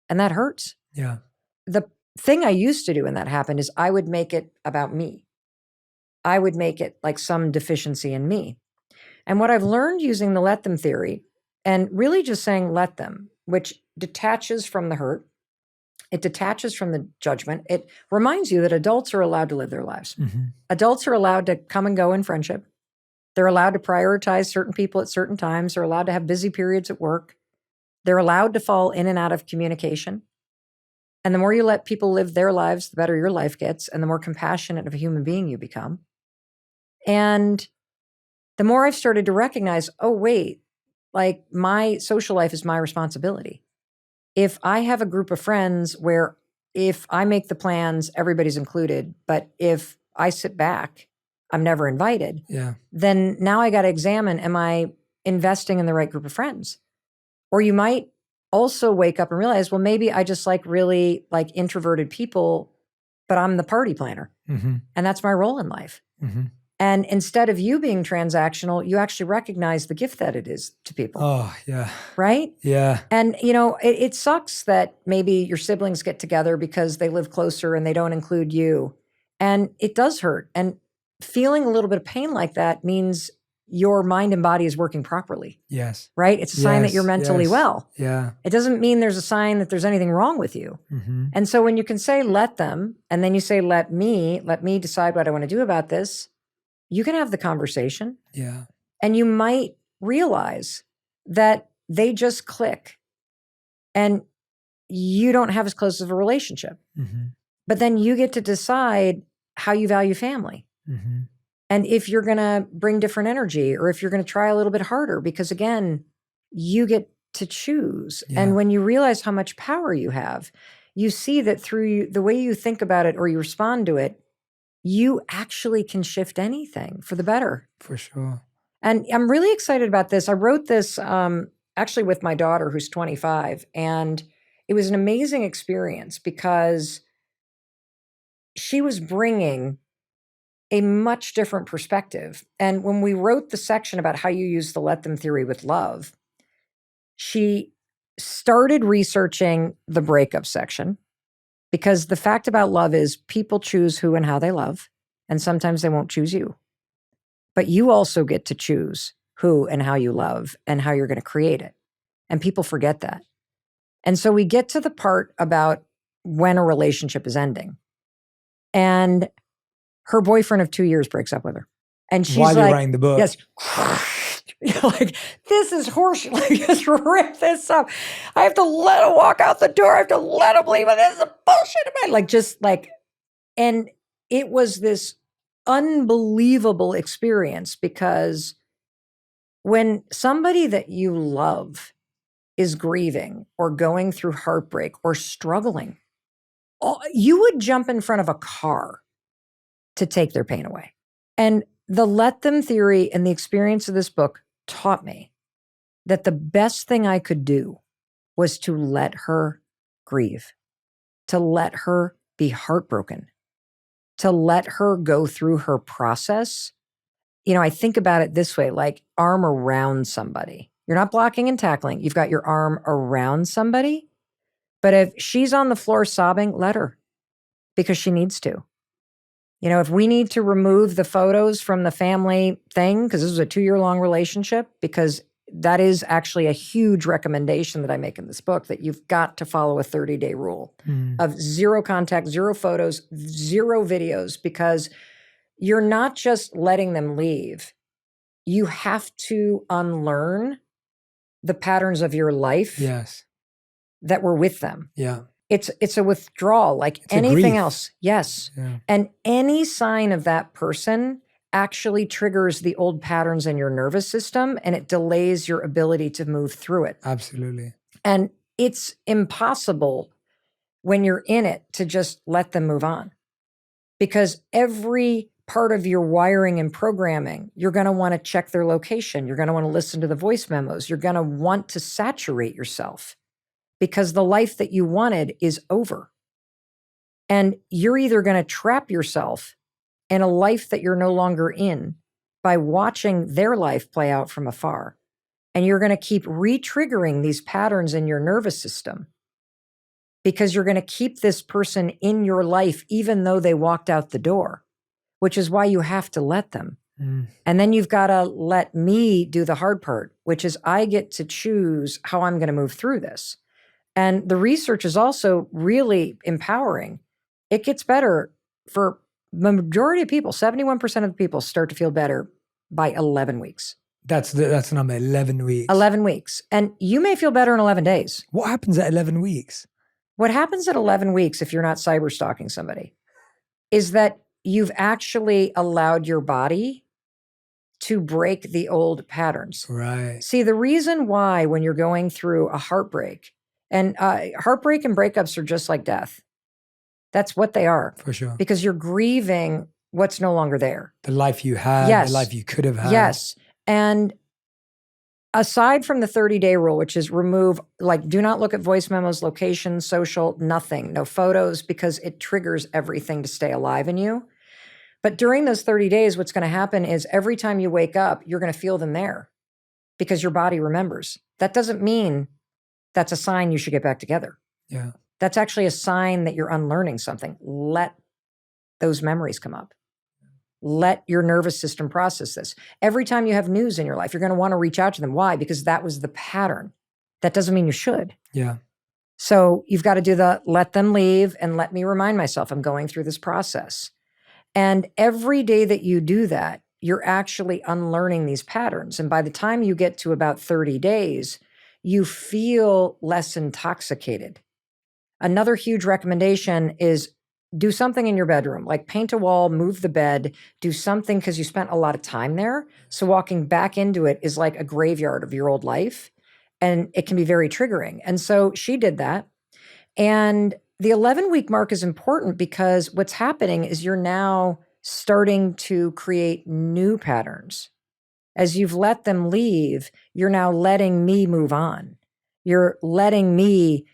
and that hurts.
Yeah.
The thing I used to do when that happened is I would make it about me. I would make it like some deficiency in me. And what I've learned using the let them theory, and really just saying let them, which detaches from the hurt, it detaches from the judgment. It reminds you that adults are allowed to live their lives. Adults are allowed to come and go in friendship. They're allowed to prioritize certain people at certain times. They're allowed to have busy periods at work. They're allowed to fall in and out of communication. And the more you let people live their lives, the better your life gets, and the more compassionate of a human being you become. And the more I've started to recognize, oh, wait, like my social life is my responsibility. If I have a group of friends where if I make the plans, everybody's included, but if I sit back, I'm never invited, then now I got to examine, am I investing in the right group of friends? Or you might also wake up and realize, well, maybe I just like really like introverted people, but I'm the party planner. And that's my role in life. And instead of you being transactional, you actually recognize the gift that it is to people.
Oh, yeah.
Right?
Yeah.
And, it sucks that maybe your siblings get together because they live closer and they don't include you. And it does hurt. And feeling a little bit of pain like that means your mind and body is working properly.
Yes.
Right? It's a sign that you're mentally well.
Yeah.
It doesn't mean there's a sign that there's anything wrong with you. And so when you can say, let them, and then you say, let me decide what I want to do about this, you can have the conversation.
Yeah.
And you might realize that they just click and you don't have as close of a relationship. But then you get to decide how you value family. And if you're going to bring different energy or if you're going to try a little bit harder, because again, you get to choose. And when you realize how much power you have, you see that through the way you think about it or you respond to it, you actually can shift anything for the better.
For sure.
And I'm really excited about this. I wrote this actually with my daughter who's 25, and it was an amazing experience because she was bringing a much different perspective. And when we wrote the section about how you use the let them theory with love, she started researching the breakup section. Because the fact about love is people choose who and how they love, and sometimes they won't choose you. But you also get to choose who and how you love and how you're going to create it. And people forget that. And so we get to the part about when a relationship is ending. And her boyfriend of 2 years breaks up with her. And she's
While
like,
you're writing the book.
Yes. You're like, this is horseshit. Like, just rip this up. I have to let him walk out the door. I have to let him leave. And this is bullshit. And it was this unbelievable experience because when somebody that you love is grieving or going through heartbreak or struggling, you would jump in front of a car to take their pain away. And the let them theory and the experience of this book taught me that the best thing I could do was to let her grieve, to let her be heartbroken, to let her go through her process. I think about it this way, like arm around somebody. You're not blocking and tackling. You've got your arm around somebody. But if she's on the floor sobbing, let her, because she needs to. If we need to remove the photos from the family thing, because this was a 2-year-long relationship, because that is actually a huge recommendation that I make in this book, that you've got to follow a 30-day rule of 0 contact, 0 photos, 0 videos, because you're not just letting them leave. You have to unlearn the patterns of your life
Yes.
that were with them.
Yeah.
It's a withdrawal, like
It's a
anything
grief.
else. Yes.
Yeah.
And any sign of that person actually triggers the old patterns in your nervous system, and it delays your ability to move through it.
Absolutely.
And it's impossible when you're in it to just let them move on, because every part of your wiring and programming, you're going to want to check their location. You're going to want to listen to the voice memos. You're going to want to saturate yourself because the life that you wanted is over. And you're either going to trap yourself in a life that you're no longer in by watching their life play out from afar. And you're going to keep re-triggering these patterns in your nervous system because you're going to keep this person in your life even though they walked out the door, which is why you have to let them. And then you've got to let me do the hard part, which is I get to choose how I'm going to move through this. And the research is also really empowering. It gets better for the majority of people. 71% of the people start to feel better by 11 weeks.
That's the number, 11 weeks.
11 weeks. And you may feel better in 11 days.
What happens at 11 weeks?
What happens at 11 weeks, if you're not cyber stalking somebody, is that you've actually allowed your body to break the old patterns.
Right.
See, the reason why when you're going through a heartbreak, and heartbreak and breakups are just like death. That's what they are.
For sure.
Because you're grieving what's no longer there.
The life you had,
Yes.
the life you could have had.
Yes. And aside from the 30-day rule, which is remove, like, do not look at voice memos, location, social, nothing, no photos, because it triggers everything to stay alive in you. But during those 30 days, what's going to happen is every time you wake up, you're going to feel them there because your body remembers. That doesn't mean that's a sign you should get back together.
Yeah.
That's actually a sign that you're unlearning something. Let those memories come up. Let your nervous system process this. Every time you have news in your life, you're going to want to reach out to them. Why? Because that was the pattern. That doesn't mean you should.
Yeah.
So you've got to do the let them leave and let me remind myself I'm going through this process. And every day that you do that, you're actually unlearning these patterns. And by the time you get to about 30 days, you feel less intoxicated. Another huge recommendation is do something in your bedroom, like paint a wall, move the bed, do something because you spent a lot of time there. So walking back into it is like a graveyard of your old life, and it can be very triggering. And so she did that. And the 11-week mark is important because what's happening is you're now starting to create new patterns. As you've let them leave, you're now letting me move on. You're letting me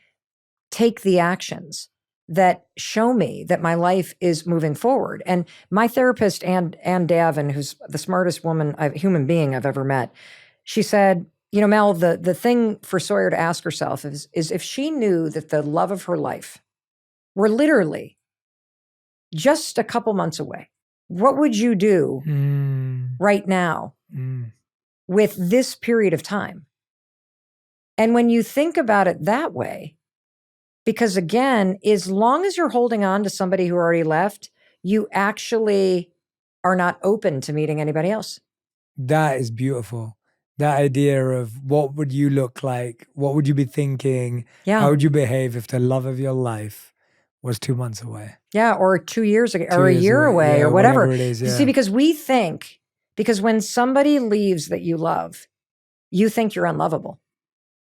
take the actions that show me that my life is moving forward. And my therapist, Ann Davin, who's the smartest human being I've ever met, she said, you know, Mel, the thing for Sawyer to ask herself is if she knew that the love of her life were literally just a couple months away, what would you do right now with this period of time? And when you think about it that way, because again, as long as you're holding on to somebody who already left, you actually are not open to meeting anybody else.
That is beautiful. That idea of what would you look like? What would you be thinking?
Yeah.
How would you behave if the love of your life was 2 months away?
Yeah, or 2 years ago,
2
or a
years
year away,
yeah,
or whatever.
it is,
You
yeah.
see, because when somebody leaves that you love, you think you're unlovable.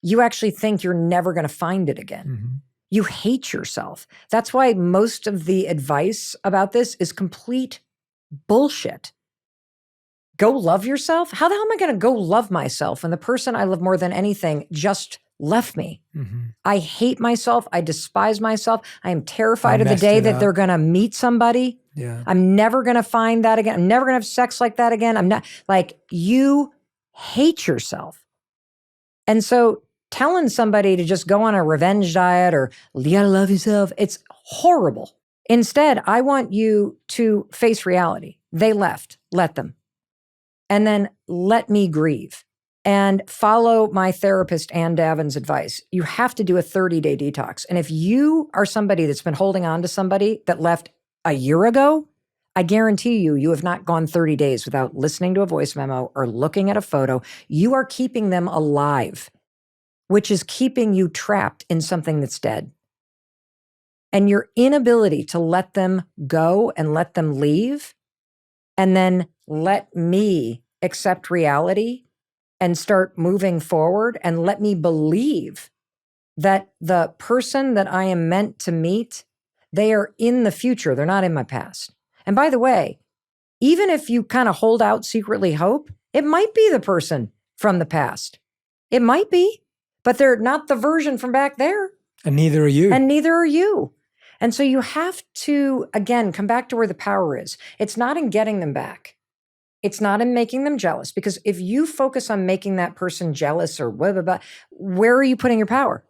You actually think you're never going to find it again.
Mm-hmm.
You hate yourself. That's why most of the advice about this is complete bullshit. Go love yourself? How the hell am I going to go love myself when the person I love more than anything just left me?
Mm-hmm.
I hate myself. I despise myself. I am terrified of the
messed
day
it
that
up.
they're going to meet somebody.
Yeah.
I'm never going to find that again. I'm never going to have sex like that again. I'm not, like, you hate yourself. And so telling somebody to just go on a revenge diet or you gotta love yourself, it's horrible. Instead, I want you to face reality. They left, let them. And then let me grieve and follow my therapist, Ann Davin's advice. You have to do a 30-day detox. And if you are somebody that's been holding on to somebody that left a year ago, I guarantee you have not gone 30 days without listening to a voice memo or looking at a photo. You are keeping them alive which is keeping you trapped in something that's dead. And your inability to let them go and let them leave, and then let me accept reality and start moving forward and let me believe that the person that I am meant to meet, they are in the future. They're not in my past. And by the way, even if you kind of hold out secretly hope, it might be the person from the past. It might be, but they're not the version from back there.
And neither are you.
And neither are you. And so you have to, again, come back to where the power is. It's not in getting them back. It's not in making them jealous, because if you focus on making that person jealous or blah, blah, blah, where are you putting your power?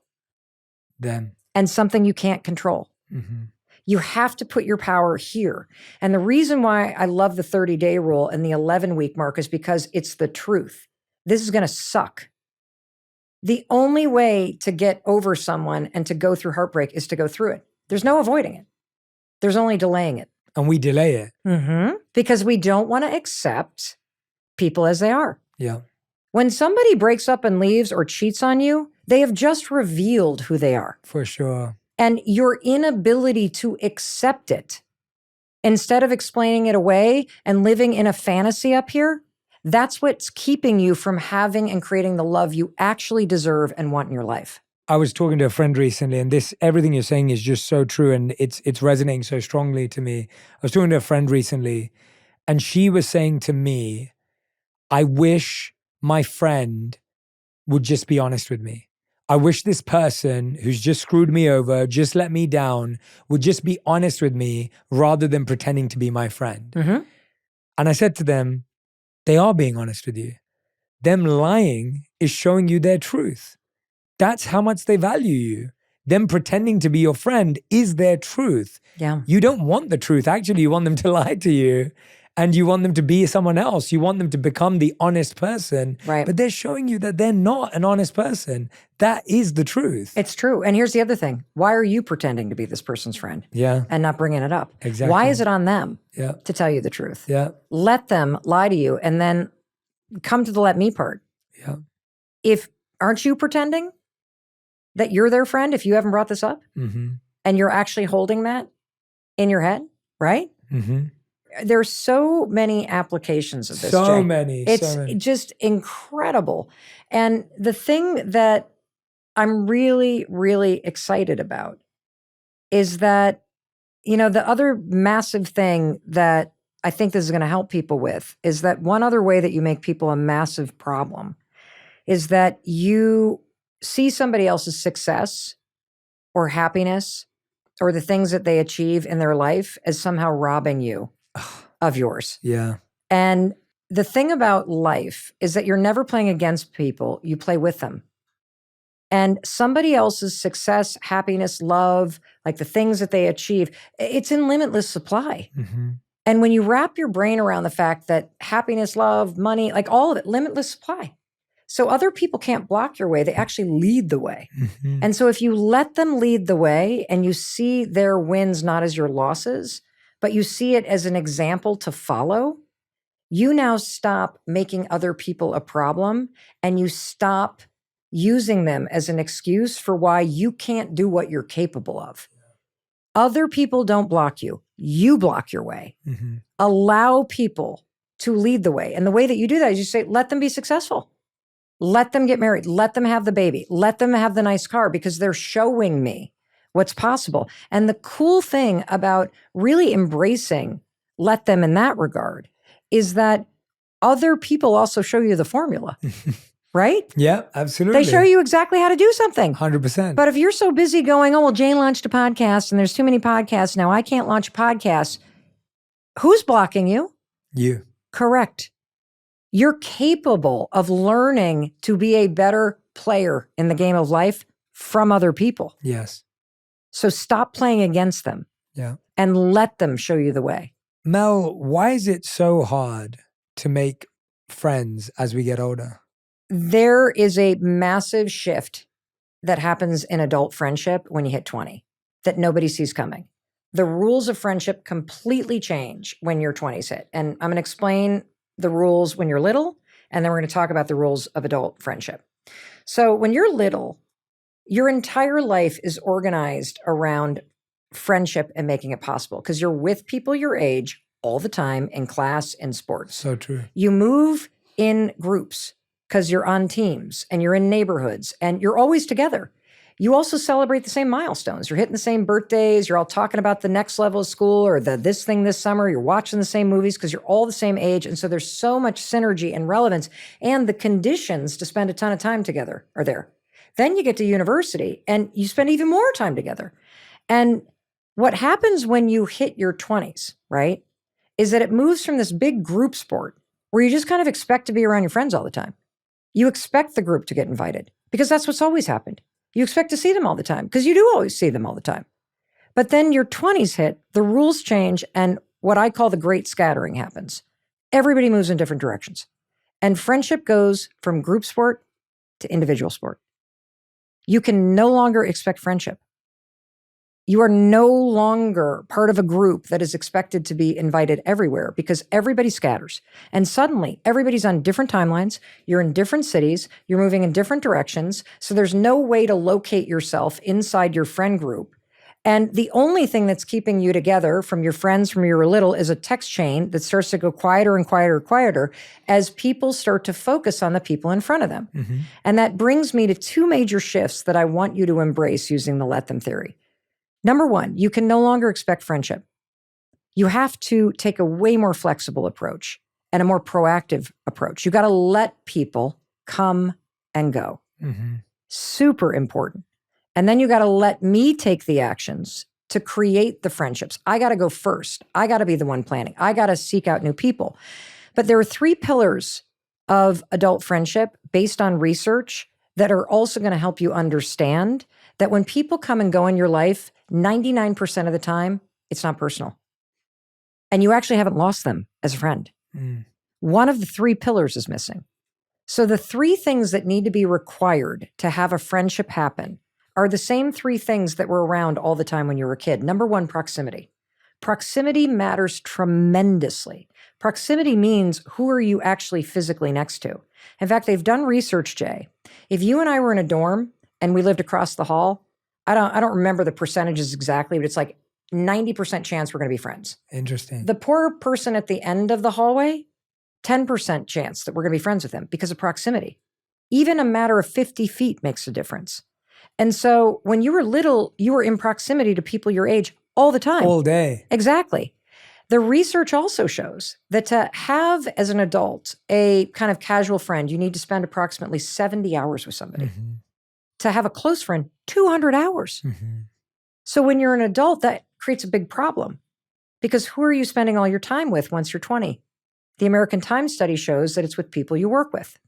Them.
And something you can't control.
Mm-hmm.
You have to put your power here. And the reason why I love the 30-day rule and the 11-week mark is because it's the truth. This is going to suck. The only way to get over someone and to go through heartbreak is to go through it. There's no avoiding it. There's only delaying it.
And we delay it.
Because we don't want to accept people as they are.
Yeah.
When somebody breaks up and leaves or cheats on you, they have just revealed who they are.
For sure.
And your inability to accept it, instead of explaining it away and living in a fantasy up here, that's what's keeping you from having and creating the love you actually deserve and want in your life.
I was talking to a friend recently, and everything you're saying is just so true, and it's resonating so strongly to me. I was talking to a friend recently, and she was saying to me, I wish my friend would just be honest with me. I wish this person who's just screwed me over, just let me down, would just be honest with me rather than pretending to be my friend. And I said to them, they are being honest with you. Them lying is showing you their truth. That's how much they value you. Them pretending to be your friend is their truth.
Yeah.
You don't want the truth. Actually, you want them to lie to you, and you want them to be someone else. You want them to become the honest person.
Right.
But they're showing you that they're not an honest person. That is the truth.
It's true. And here's the other thing. Why are you pretending to be this person's friend?
Yeah.
And not bringing it up?
Exactly.
Why is it on them
Yeah.
to tell you the truth?
Yeah.
Let them lie to you and then come to the let me part.
Yeah.
Aren't you pretending that you're their friend if you haven't brought this up?
Mm-hmm.
And you're actually holding that in your head, right?
Mm-hmm.
There's so many applications of this,
So
Jay.
many.
It's just incredible. And the thing that I'm really, really excited about is that, the other massive thing that I think this is going to help people with is that one other way that you make people a massive problem is that you see somebody else's success or happiness or the things that they achieve in their life as somehow robbing you of yours.
Yeah.
And the thing about life is that you're never playing against people, you play with them. And somebody else's success, happiness, love, like the things that they achieve, it's in limitless supply.
Mm-hmm.
And when you wrap your brain around the fact that happiness, love, money, like all of it, limitless supply. So other people can't block your way. They actually lead the way.
Mm-hmm.
And so if you let them lead the way and you see their wins not as your losses, but you see it as an example to follow, you now stop making other people a problem and you stop using them as an excuse for why you can't do what you're capable of. Other people don't block you. You block your way.
Mm-hmm.
Allow people to lead the way. And the way that you do that is you say, let them be successful. Let them get married. Let them have the baby. Let them have the nice car because they're showing me what's possible. And the cool thing about really embracing let them in that regard is that other people also show you the formula, right?
Yeah, absolutely.
They show you exactly how to do something.
100%.
But if you're so busy going, oh, well, Jane launched a podcast and there's too many podcasts now, I can't launch a podcast. Who's blocking you?
You.
Correct. You're capable of learning to be a better player in the game of life from other people.
Yes.
So stop playing against them.
Yeah.
And let them show you the way.
Mel, why is it so hard to make friends as we get older?
There is a massive shift that happens in adult friendship when you hit 20 that nobody sees coming. The rules of friendship completely change when your 20s hit. And I'm going to explain the rules when you're little, and then we're going to talk about the rules of adult friendship. So when you're little, your entire life is organized around friendship and making it possible because you're with people your age all the time in class and sports.
So true.
You move in groups because you're on teams and you're in neighborhoods and you're always together. You also celebrate the same milestones. You're hitting the same birthdays. You're all talking about the next level of school or this thing this summer. You're watching the same movies because you're all the same age. And so there's so much synergy and relevance, and the conditions to spend a ton of time together are there. Then you get to university and you spend even more time together. And what happens when you hit your 20s, right, is that it moves from this big group sport where you just kind of expect to be around your friends all the time. You expect the group to get invited because that's what's always happened. You expect to see them all the time because you do always see them all the time. But then your 20s hit, the rules change, and what I call the great scattering happens. Everybody moves in different directions. And friendship goes from group sport to individual sport. You can no longer expect friendship. You are no longer part of a group that is expected to be invited everywhere because everybody scatters. And suddenly, everybody's on different timelines. You're in different cities. You're moving in different directions. So there's no way to locate yourself inside your friend group. And the only thing that's keeping you together from your friends from you were little is a text chain that starts to go quieter and quieter and quieter as people start to focus on the people in front of them. Mm-hmm. And that brings me to two major shifts that I want you to embrace using the let them theory. Number one, you can no longer expect friendship. You have to take a way more flexible approach and a more proactive approach. You got to let people come and go. Mm-hmm. Super important. And then you got to let me take the actions to create the friendships. I got to go first. I got to be the one planning. I got to seek out new people. But there are three pillars of adult friendship based on research that are also going to help you understand that when people come and go in your life, 99% of the time, it's not personal. And you actually haven't lost them as a friend. Mm. One of the three pillars is missing. So the three things that need to be required to have a friendship happen are the same three things that were around all the time when you were a kid. Number one, proximity. Proximity matters tremendously. Proximity means who are you actually physically next to? In fact, they've done research, Jay. If you and I were in a dorm and we lived across the hall, I don't remember the percentages exactly, but it's like 90% chance we're going to be friends.
Interesting.
The poor person at the end of the hallway, 10% chance that we're going to be friends with them because of proximity. Even a matter of 50 feet makes a difference. And so when you were little, you were in proximity to people your age all the time.
All day.
Exactly. The research also shows that to have, as an adult, a kind of casual friend, you need to spend approximately 70 hours with somebody. Mm-hmm. To have a close friend, 200 hours. Mm-hmm. So when you're an adult, that creates a big problem because who are you spending all your time with once you're 20? The American Times study shows that it's with people you work with.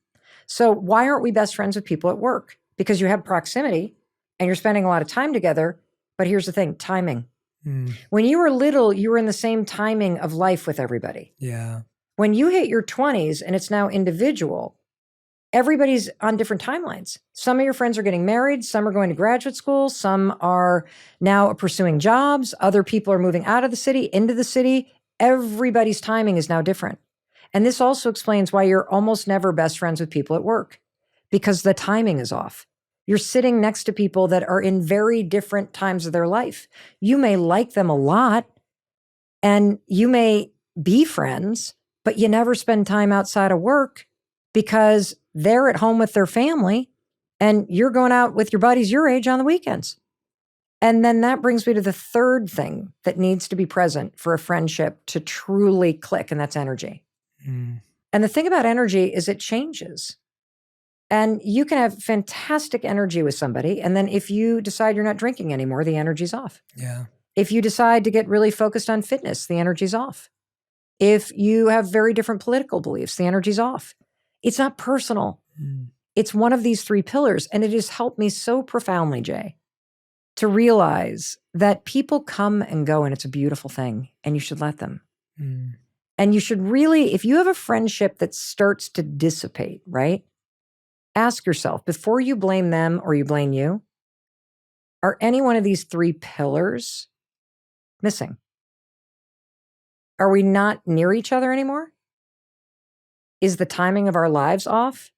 So why aren't we best friends with people at work? Because you have proximity and you're spending a lot of time together. But here's the thing, timing. Mm. When you were little, you were in the same timing of life with everybody.
Yeah.
When you hit your 20s and it's now individual, everybody's on different timelines. Some of your friends are getting married. Some are going to graduate school. Some are now pursuing jobs. Other people are moving out of the city, into the city. Everybody's timing is now different. And this also explains why you're almost never best friends with people at work because the timing is off. You're sitting next to people that are in very different times of their life. You may like them a lot and you may be friends, but you never spend time outside of work because they're at home with their family and you're going out with your buddies your age on the weekends. And then that brings me to the third thing that needs to be present for a friendship to truly click, and that's energy. Mm. And the thing about energy is it changes. And you can have fantastic energy with somebody, and then if you decide you're not drinking anymore, the energy's off.
Yeah.
If you decide to get really focused on fitness, the energy's off. If you have very different political beliefs, the energy's off. It's not personal. Mm. It's one of these three pillars. And it has helped me so profoundly, Jay, to realize that people come and go and it's a beautiful thing and you should let them. Mm. And you should really, if you have a friendship that starts to dissipate, right? Ask yourself before you blame them or you blame you, are any one of these three pillars missing? Are we not near each other anymore? Is the timing of our lives off?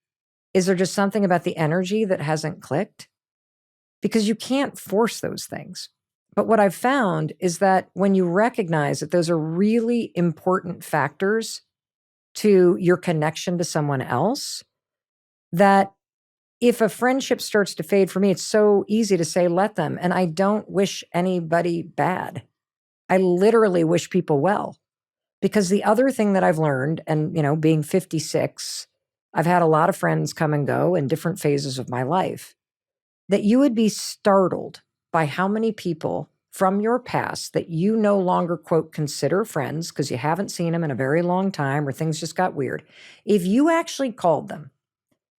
Is there just something about the energy that hasn't clicked? Because you can't force those things. But what I've found is that when you recognize that those are really important factors to your connection to someone else, that if a friendship starts to fade, for me, it's so easy to say, let them. And I don't wish anybody bad. I literally wish people well. Because the other thing that I've learned, and being 56, I've had a lot of friends come and go in different phases of my life, that you would be startled by how many people from your past that you no longer, quote, consider friends because you haven't seen them in a very long time or things just got weird. If you actually called them,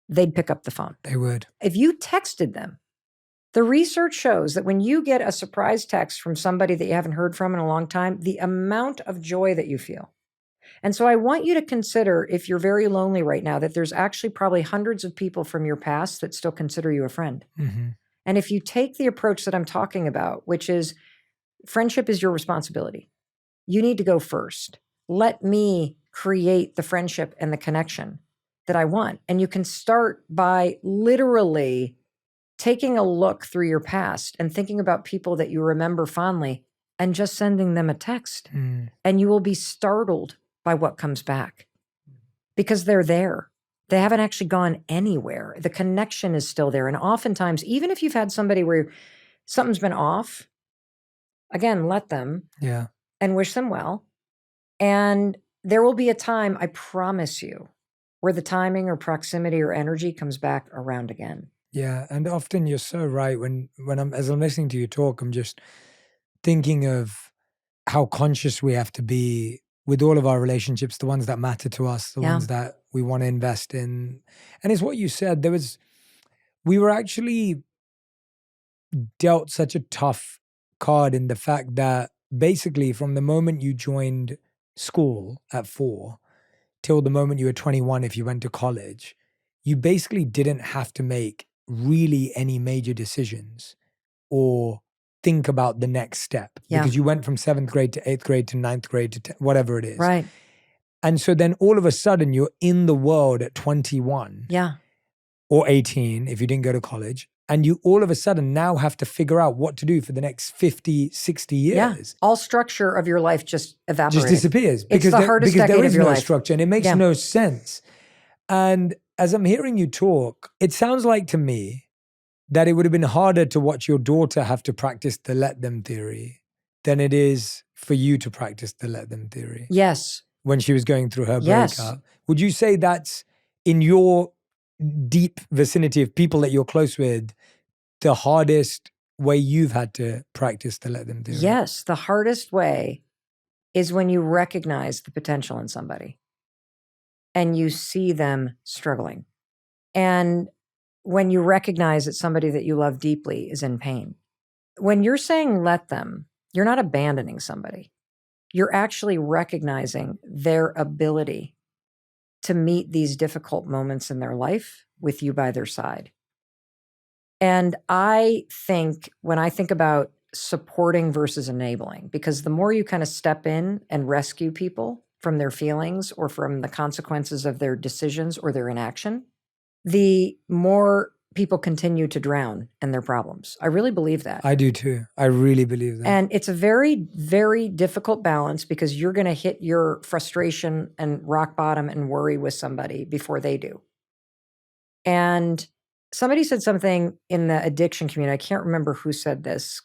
they'd pick up the phone.
They would.
If you texted them, the research shows that when you get a surprise text from somebody that you haven't heard from in a long time, the amount of joy that you feel. And so I want you to consider, if you're very lonely right now, that there's actually probably hundreds of people from your past that still consider you a friend.
Mm-hmm.
And if you take the approach that I'm talking about, which is friendship is your responsibility, you need to go first. Let me create the friendship and the connection that I want. And you can start by literally taking a look through your past and thinking about people that you remember fondly and just sending them a text. And you will be startled by what comes back because they're there. They haven't actually gone anywhere. The connection is still there. And oftentimes, even if you've had somebody where something's been off, again, let them and wish them well. And there will be a time, I promise you, where the timing or proximity or energy comes back around again.
Yeah, and often you're so right. As I'm listening to you talk, I'm just thinking of how conscious we have to be with all of our relationships, the ones that matter to us, the ones that we want to invest in. And it's what you said. We were actually dealt such a tough card in the fact that basically from the moment you joined school at 4 till the moment you were 21, if you went to college, you basically didn't have to make really any major decisions or think about the next step because you went from 7th grade to 8th grade to 9th grade to whatever it is.
Right.
And so then all of a sudden you're in the world at 21 or 18 if you didn't go to college. And you all of a sudden now have to figure out what to do for the next 50, 60 years.
Yeah. All structure of your life just evaporates.
Just disappears.
It's the hardest decade
there is
of your
no
life.
structure and it makes no sense. And as I'm hearing you talk, it sounds like to me that it would have been harder to watch your daughter have to practice the let them theory than it is for you to practice the let them theory.
Yes.
When she was going through her breakup. Would you say that's in your deep vicinity of people that you're close with, the hardest way you've had to practice the let them theory?
Yes. The hardest way is when you recognize the potential in somebody and you see them struggling. And when you recognize that somebody that you love deeply is in pain. When you're saying let them, you're not abandoning somebody. You're actually recognizing their ability to meet these difficult moments in their life with you by their side. And I think when I think about supporting versus enabling, because the more you kind of step in and rescue people from their feelings or from the consequences of their decisions or their inaction, the more people continue to drown in their problems. I really believe that.
I do too. I really believe that.
And it's a very, very difficult balance because you're going to hit your frustration and rock bottom and worry with somebody before they do. And somebody said something in the addiction community. I can't remember who said this,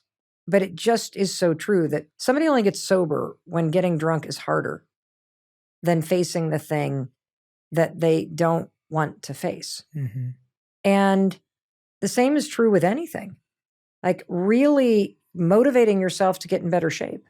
but it just is so true that somebody only gets sober when getting drunk is harder than facing the thing that they don't want to face.
Mm-hmm.
And the same is true with anything, like really motivating yourself to get in better shape,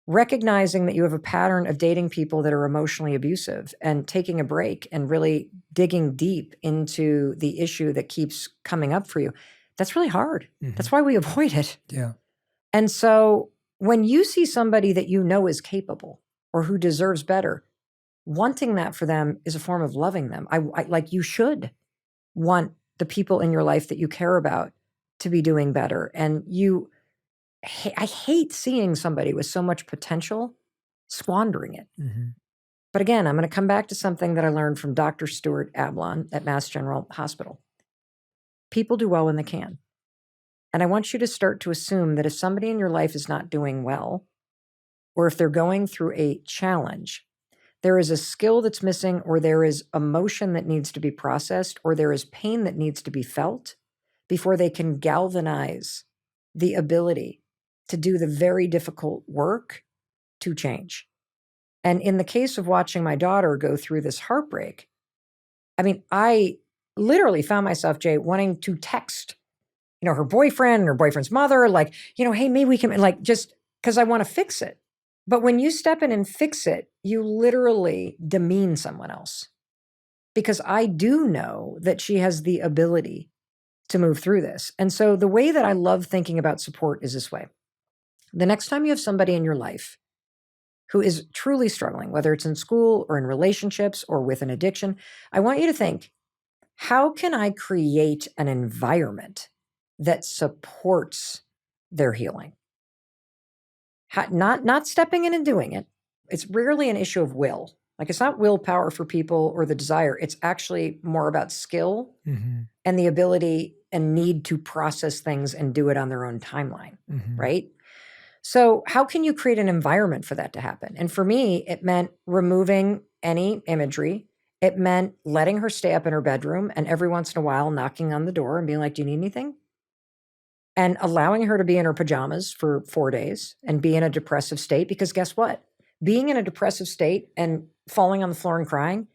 recognizing that you have a pattern of dating people that are emotionally abusive and taking a break and really digging deep into the issue that keeps coming up for you. That's really hard.
Mm-hmm.
That's why we avoid it.
Yeah.
And so when you see somebody that you know is capable or who deserves better, wanting that for them is a form of loving them. I like you should want the people in your life that you care about to be doing better. And I hate seeing somebody with so much potential squandering it.
Mm-hmm.
But again, I'm going to come back to something that I learned from Dr. Stuart Ablon at Mass General Hospital. People do well when they can. And I want you to start to assume that if somebody in your life is not doing well, or if they're going through a challenge, there is a skill that's missing, or there is emotion that needs to be processed, or there is pain that needs to be felt before they can galvanize the ability to do the very difficult work to change. And in the case of watching my daughter go through this heartbreak, I mean, I literally found myself, Jay, wanting to text, her boyfriend and her boyfriend's mother, like, hey, maybe we can, like, just because I want to fix it. But when you step in and fix it, you literally demean someone else. Because I do know that she has the ability to move through this. And so the way that I love thinking about support is this way. The next time you have somebody in your life who is truly struggling, whether it's in school or in relationships or with an addiction, I want you to think, how can I create an environment that supports their healing? Not stepping in and doing it. It's rarely an issue of will. Like, it's not willpower for people or the desire. It's actually more about skill and the ability and need to process things and do it on their own timeline, right? So how can you create an environment for that to happen? And for me, it meant removing any imagery. It meant letting her stay up in her bedroom and every once in a while knocking on the door and being like, do you need anything? And allowing her to be in her pajamas for 4 days and be in a depressive state. Because guess what? Being in a depressive state and falling on the floor and crying,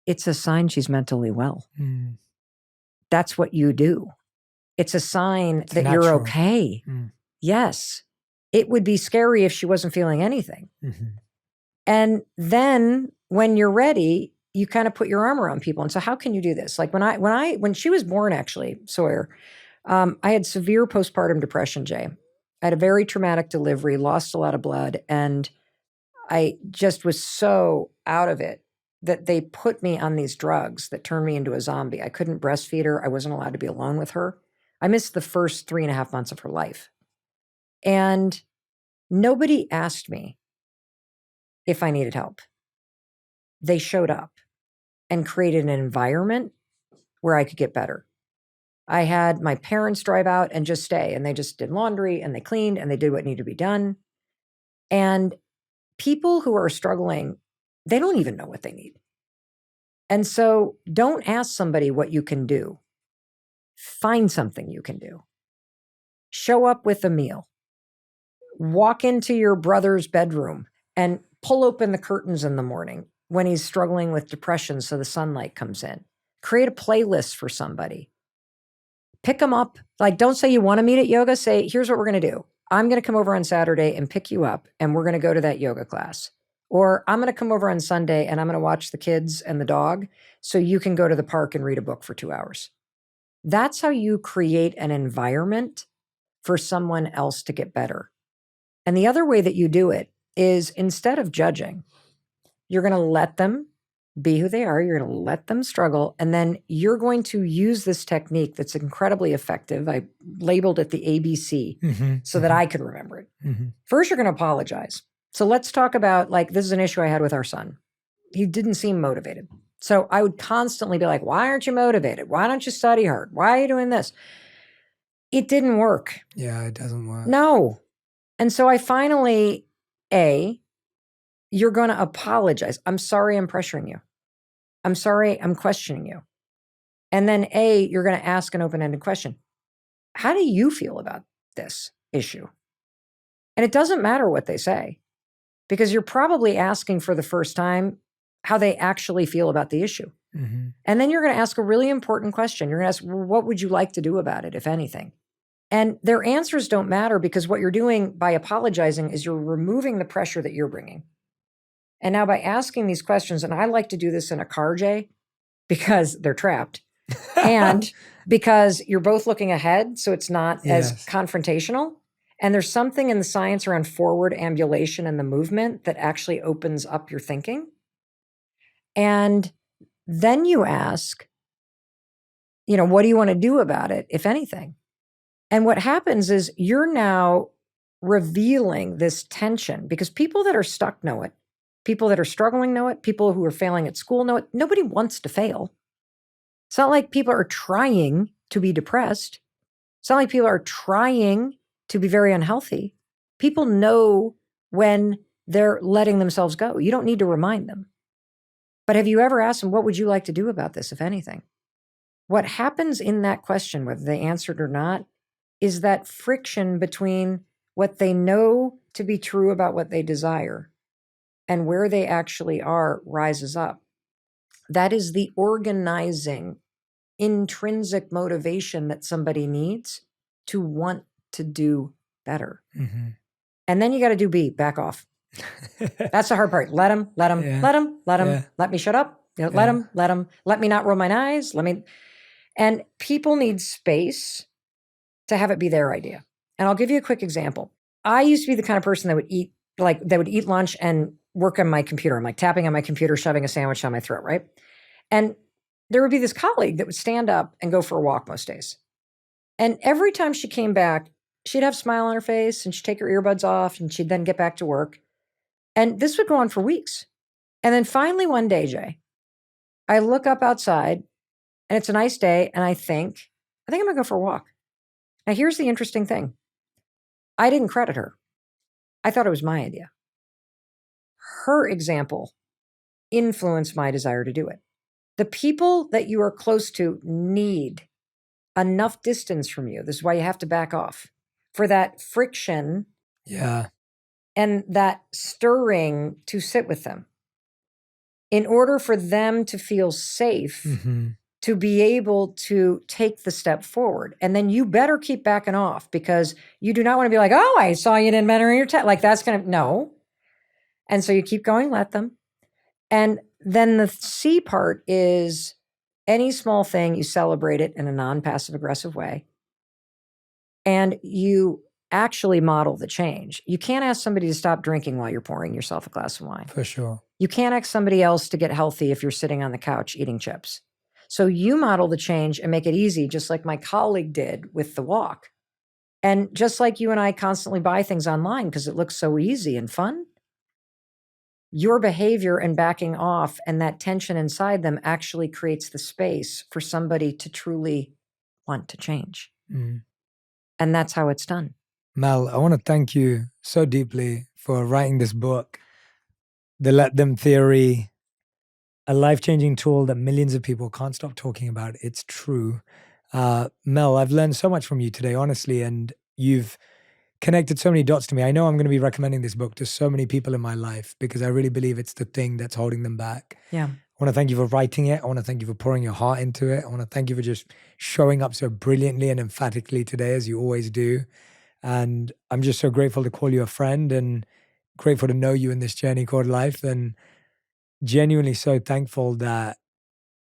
it's a sign she's mentally well. That's what you do. It's a sign that
natural.
You're okay. Yes. It would be scary if she wasn't feeling anything. And then when you're ready, you kind of put your arm around people. And so how can you do this? Like when she was born, actually, Sawyer, I had severe postpartum depression, Jay. I had a very traumatic delivery, lost a lot of blood, and I just was so out of it that they put me on these drugs that turned me into a zombie. I couldn't breastfeed her. I wasn't allowed to be alone with her. I missed the first 3.5 months of her life. And nobody asked me if I needed help. They showed up and created an environment where I could get better. I had my parents drive out and just stay, and they just did laundry and they cleaned and they did what needed to be done. And people who are struggling, they don't even know what they need. And so don't ask somebody what you can do. Find something you can do. Show up with a meal. Walk into your brother's bedroom and pull open the curtains in the morning when he's struggling with depression so the sunlight comes in. Create a playlist for somebody. Pick them up. Like, don't say you want to meet at yoga. Say, here's what we're going to do. I'm going to come over on Saturday and pick you up, and we're going to go to that yoga class. Or I'm going to come over on Sunday and I'm going to watch the kids and the dog so you can go to the park and read a book for 2 hours. That's how you create an environment for someone else to get better. And the other way that you do it is, instead of judging, you're going to let them be who they are. You're going to let them struggle. And then you're going to use this technique that's incredibly effective. I labeled it the ABC so that I could remember it. First, you're going to apologize. So let's talk about, like, this is an issue I had with our son. He didn't seem motivated. So I would constantly be like, why aren't you motivated? Why don't you study hard? Why are you doing this? It didn't work.
Yeah, it doesn't work.
No. And so I finally, you're going to apologize. I'm sorry I'm pressuring you. I'm sorry I'm questioning you. And then you're going to ask an open-ended question. How do you feel about this issue? And it doesn't matter what they say, because you're probably asking for the first time how they actually feel about the issue. And then you're going to ask a really important question. You're going to ask, well, what would you like to do about it, if anything? And their answers don't matter, because what you're doing by apologizing is you're removing the pressure that you're bringing. And now by asking these questions, and I like to do this in a car, Jay, because they're trapped and because you're both looking ahead, so it's not as confrontational. And there's something in the science around forward ambulation and the movement that actually opens up your thinking. And then you ask, what do you want to do about it, if anything? And what happens is you're now revealing this tension, because people that are stuck know it. People that are struggling know it. People who are failing at school know it. Nobody wants to fail. It's not like people are trying to be depressed. It's not like people are trying to be very unhealthy. People know when they're letting themselves go. You don't need to remind them. But have you ever asked them, what would you like to do about this, if anything? What happens in that question, whether they answered or not, is that friction between what they know to be true about what they desire and where they actually are rises up. That is the organizing, intrinsic motivation that somebody needs to want to do better.
Mm-hmm.
And then you got to do B, back off. That's the hard part. Let them,
Yeah.
let me shut up. Let them, let me not roll my eyes. And people need space to have it be their idea. And I'll give you a quick example. I used to be the kind of person that would eat lunch and work on my computer. I'm like tapping on my computer, shoving a sandwich down my throat, right? And there would be this colleague that would stand up and go for a walk most days. And every time she came back, she'd have a smile on her face and she'd take her earbuds off and she'd then get back to work. And this would go on for weeks. And then finally one day, Jay, I look up outside and it's a nice day and I think I'm going to go for a walk. Now, here's the interesting thing. I didn't credit her. I thought it was my idea. Her example influenced my desire to do it. The people that you are close to need enough distance from you. This is why you have to back off for that friction.
Yeah.
And that stirring to sit with them in order for them to feel safe, to be able to take the step forward. And then you better keep backing off because you do not want to be like, oh, I saw you didn't mentor in your test. Like that's going to, no. And so you keep going, let them. And then the C part is any small thing, you celebrate it in a non-passive aggressive way. And you actually model the change. You can't ask somebody to stop drinking while you're pouring yourself a glass of wine.
For sure.
You can't ask somebody else to get healthy if you're sitting on the couch eating chips. So you model the change and make it easy, just like my colleague did with the walk. And just like you and I constantly buy things online because it looks so easy and fun, your behavior and backing off and that tension inside them actually creates the space for somebody to truly want to change.
Mm.
And that's how it's done.
Mel, I want to thank you so deeply for writing this book, The Let Them Theory, a life-changing tool that millions of people can't stop talking about. It's true. Mel, I've learned so much from you today, honestly, and you've connected so many dots to me. I know I'm going to be recommending this book to so many people in my life because I really believe it's the thing that's holding them back.
Yeah.
I want to thank you for writing it. I want to thank you for pouring your heart into it. I want to thank you for just showing up so brilliantly and emphatically today, as you always do. And I'm just so grateful to call you a friend and grateful to know you in this journey called life, and genuinely so thankful that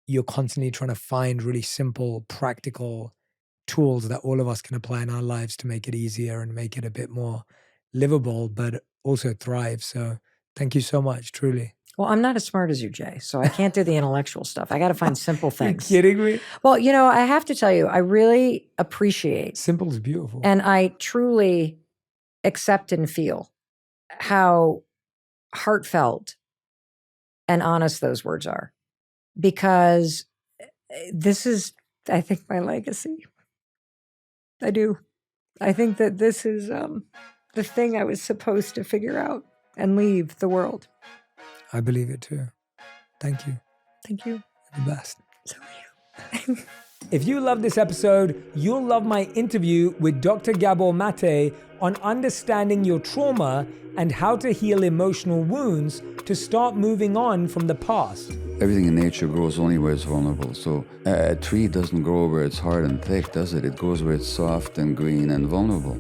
you're constantly trying to find really simple, practical tools that all of us can apply in our lives to make it easier and make it a bit more livable, but also thrive. So thank you so much, truly.
Well, I'm not as smart as you, Jay, so I can't do the intellectual stuff. I got to find simple things.
You're kidding me?
Well, I have to tell you, I really appreciate.
Simple is beautiful.
And I truly accept and feel how heartfelt and honest those words are. Because this is, I think, my legacy. I do. I think that this is the thing I was supposed to figure out and leave the world.
I believe it too. Thank you.
Thank you.
You're the best.
So are you.
If you love this episode, you'll love my interview with Dr. Gabor Mate on understanding your trauma and how to heal emotional wounds to start moving on from the past.
Everything in nature grows only where it's vulnerable. So a tree doesn't grow where it's hard and thick, does it? It grows where it's soft and green and vulnerable.